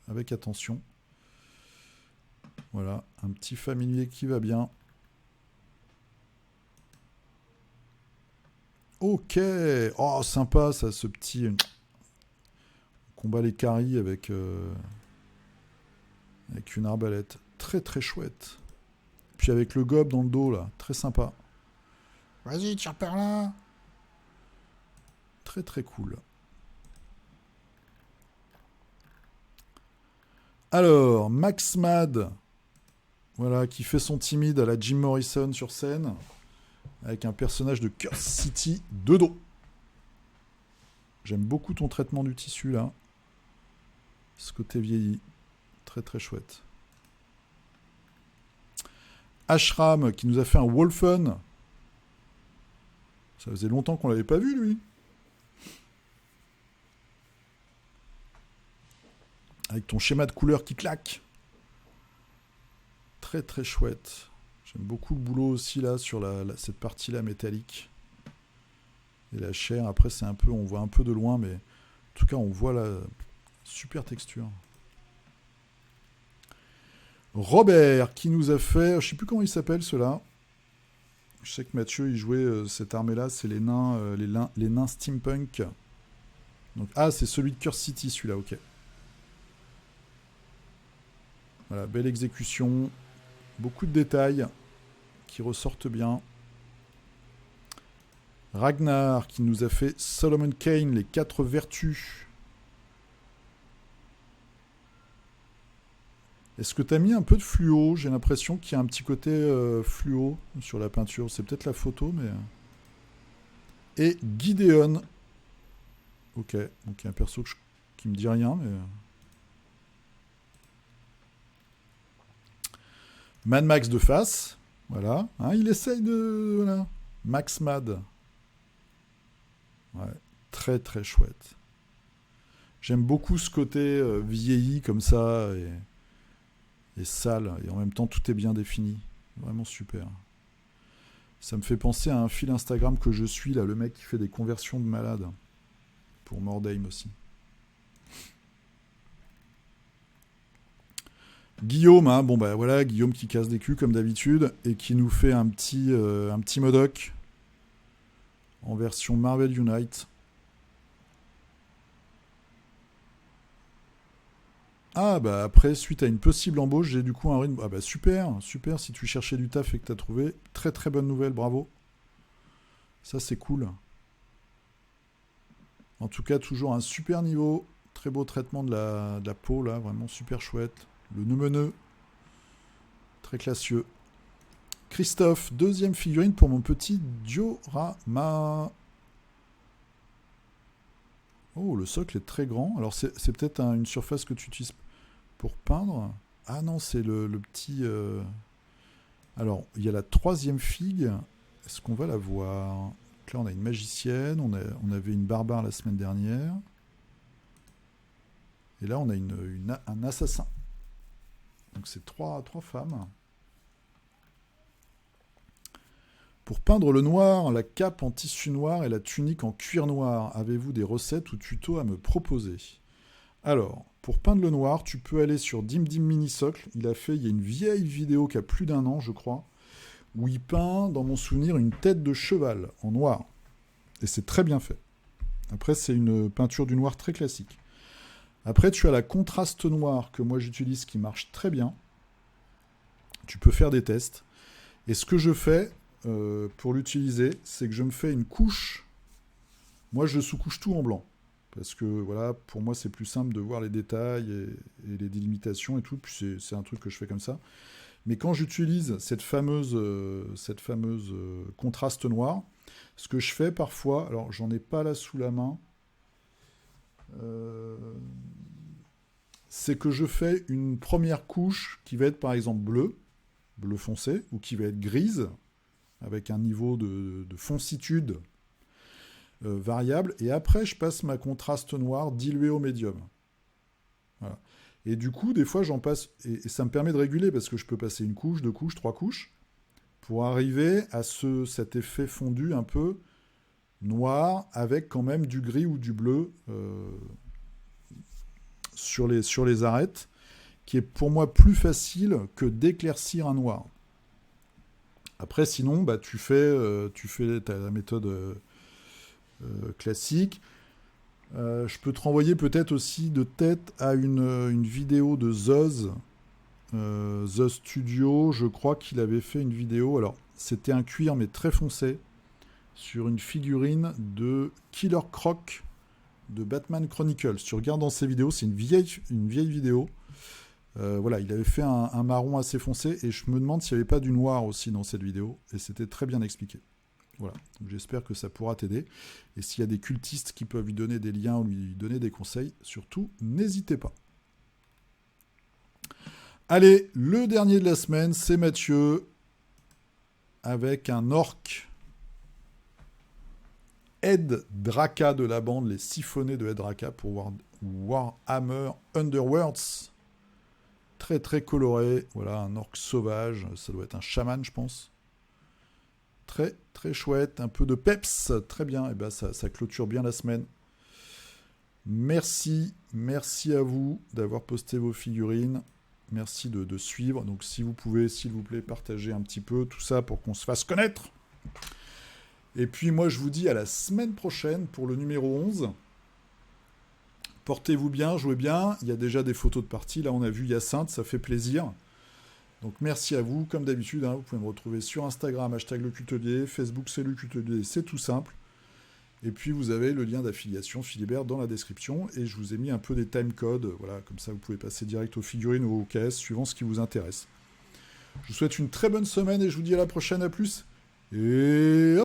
avec attention. Voilà. Un petit familier qui va bien. Ok. Oh, sympa, ça, ce petit... combat les caries avec une arbalète. Très, très chouette. Puis avec le gobe dans le dos, là. Très sympa. Vas-y, tire par là. Très, très cool. Alors, Max Mad. Voilà, qui fait son timide à la Jim Morrison sur scène. Avec un personnage de Curse City de dos. J'aime beaucoup ton traitement du tissu, là. Ce côté vieilli. Très, très chouette. Ashram, qui nous a fait un Wolfen. Ça faisait longtemps qu'on l'avait pas vu, lui. Avec ton schéma de couleur qui claque. Très, très chouette. J'aime beaucoup le boulot aussi, là, sur cette partie-là métallique. Et la chair, après, c'est un peu... On voit un peu de loin, mais... En tout cas, on voit la super texture. Robert, qui nous a fait... Je sais plus comment il s'appelle, ceux-là. Je sais que Mathieu, il jouait cette armée-là. C'est les nains steampunk. Donc, c'est celui de Curse City, celui-là, ok. Voilà, belle exécution. Beaucoup de détails qui ressortent bien. Ragnar, qui nous a fait Solomon Kane, les 4 vertus. Est-ce que tu as mis un peu de fluo? J'ai l'impression qu'il y a un petit côté fluo sur la peinture. C'est peut-être la photo, mais... Et Gideon. Ok, donc il y a un perso qui me dit rien, mais... Mad Max de face. Voilà. Hein, il essaye de... Voilà. Max Mad. Ouais. Très très chouette. J'aime beaucoup ce côté vieilli comme ça et sale. Et en même temps, tout est bien défini. Vraiment super. Ça me fait penser à un fil Instagram que je suis, là, le mec qui fait des conversions de malade. Pour Mordheim aussi. Guillaume, hein, bon bah voilà, Guillaume qui casse des culs comme d'habitude et qui nous fait un petit Modoc en version Marvel Unite. Ah bah après, suite à une possible embauche, j'ai du coup un rythme. Ah bah super, super si tu cherchais du taf et que t'as trouvé. Très très bonne nouvelle, bravo. Ça c'est cool. En tout cas, toujours un super niveau. Très beau traitement de la peau là, vraiment super chouette. Le Neumeneu, très classieux. Christophe, deuxième figurine pour mon petit diorama. Oh, le socle est très grand. Alors c'est peut-être une surface que tu utilises pour peindre. Ah non, c'est le petit... Alors, il y a la troisième figue. Est-ce qu'on va la voir? Donc là, on a une magicienne. On avait une barbare la semaine dernière. Et là, on a un assassin. Donc c'est trois femmes. Pour peindre le noir, la cape en tissu noir et la tunique en cuir noir, avez-vous des recettes ou tutos à me proposer? Alors, pour peindre le noir, tu peux aller sur Dim Dim Mini Socle. Il y a une vieille vidéo qui a plus d'1 an, je crois, où il peint, dans mon souvenir, une tête de cheval en noir. Et c'est très bien fait. Après, c'est une peinture du noir très classique. Après, tu as la contraste noir que moi j'utilise qui marche très bien. Tu peux faire des tests. Et ce que je fais pour l'utiliser, c'est que je me fais une couche. Moi, je sous-couche tout en blanc. Parce que, voilà, pour moi, c'est plus simple de voir les détails et les délimitations et tout. Puis c'est un truc que je fais comme ça. Mais quand j'utilise cette fameuse contraste noir, ce que je fais parfois, alors j'en ai pas là sous la main, c'est que je fais une première couche qui va être par exemple bleu foncé, ou qui va être grise, avec un niveau de foncitude variable, et après je passe ma contraste noir dilué au médium. Voilà. Et du coup, des fois, j'en passe, et ça me permet de réguler, parce que je peux passer une couche, deux couches, trois couches, pour arriver à cet effet fondu un peu noir, avec quand même du gris ou du bleu sur les arêtes, qui est pour moi plus facile que d'éclaircir un noir. Après, sinon, bah, tu fais la méthode classique. Je peux te renvoyer peut-être aussi de tête à une vidéo de Zoz, The Studio. Je crois qu'il avait fait une vidéo. Alors, c'était un cuir, mais très foncé, sur une figurine de Killer Croc de Batman Chronicles. Si tu regardes dans ses vidéos, c'est une vieille vidéo. Voilà, il avait fait un marron assez foncé, et je me demande s'il n'y avait pas du noir aussi dans cette vidéo, et c'était très bien expliqué. Voilà, donc j'espère que ça pourra t'aider. Et s'il y a des cultistes qui peuvent lui donner des liens ou lui donner des conseils, surtout, n'hésitez pas. Allez, le dernier de la semaine, c'est Mathieu, avec un orc. Ed Draka de la bande, les siphonnés de Ed Draka pour Warhammer Underworlds. Très très coloré, voilà, un orc sauvage, ça doit être un chaman, je pense. Très très chouette, un peu de peps, très bien, et ben ça clôture bien la semaine. Merci à vous d'avoir posté vos figurines, merci de suivre, donc si vous pouvez, s'il vous plaît, partager un petit peu tout ça pour qu'on se fasse connaître. Et puis moi je vous dis à la semaine prochaine pour le numéro 11. Portez-vous bien, jouez bien, il y a déjà des photos de partie, là on a vu Hyacinthe, ça fait plaisir. Donc merci à vous, comme d'habitude, hein, vous pouvez me retrouver sur Instagram, #lecultelier, Facebook c'est lecultelier, c'est tout simple. Et puis vous avez le lien d'affiliation Philibert dans la description, et je vous ai mis un peu des timecodes, voilà, comme ça vous pouvez passer direct aux figurines ou aux caisses, suivant ce qui vous intéresse. Je vous souhaite une très bonne semaine et je vous dis à la prochaine, à plus. Et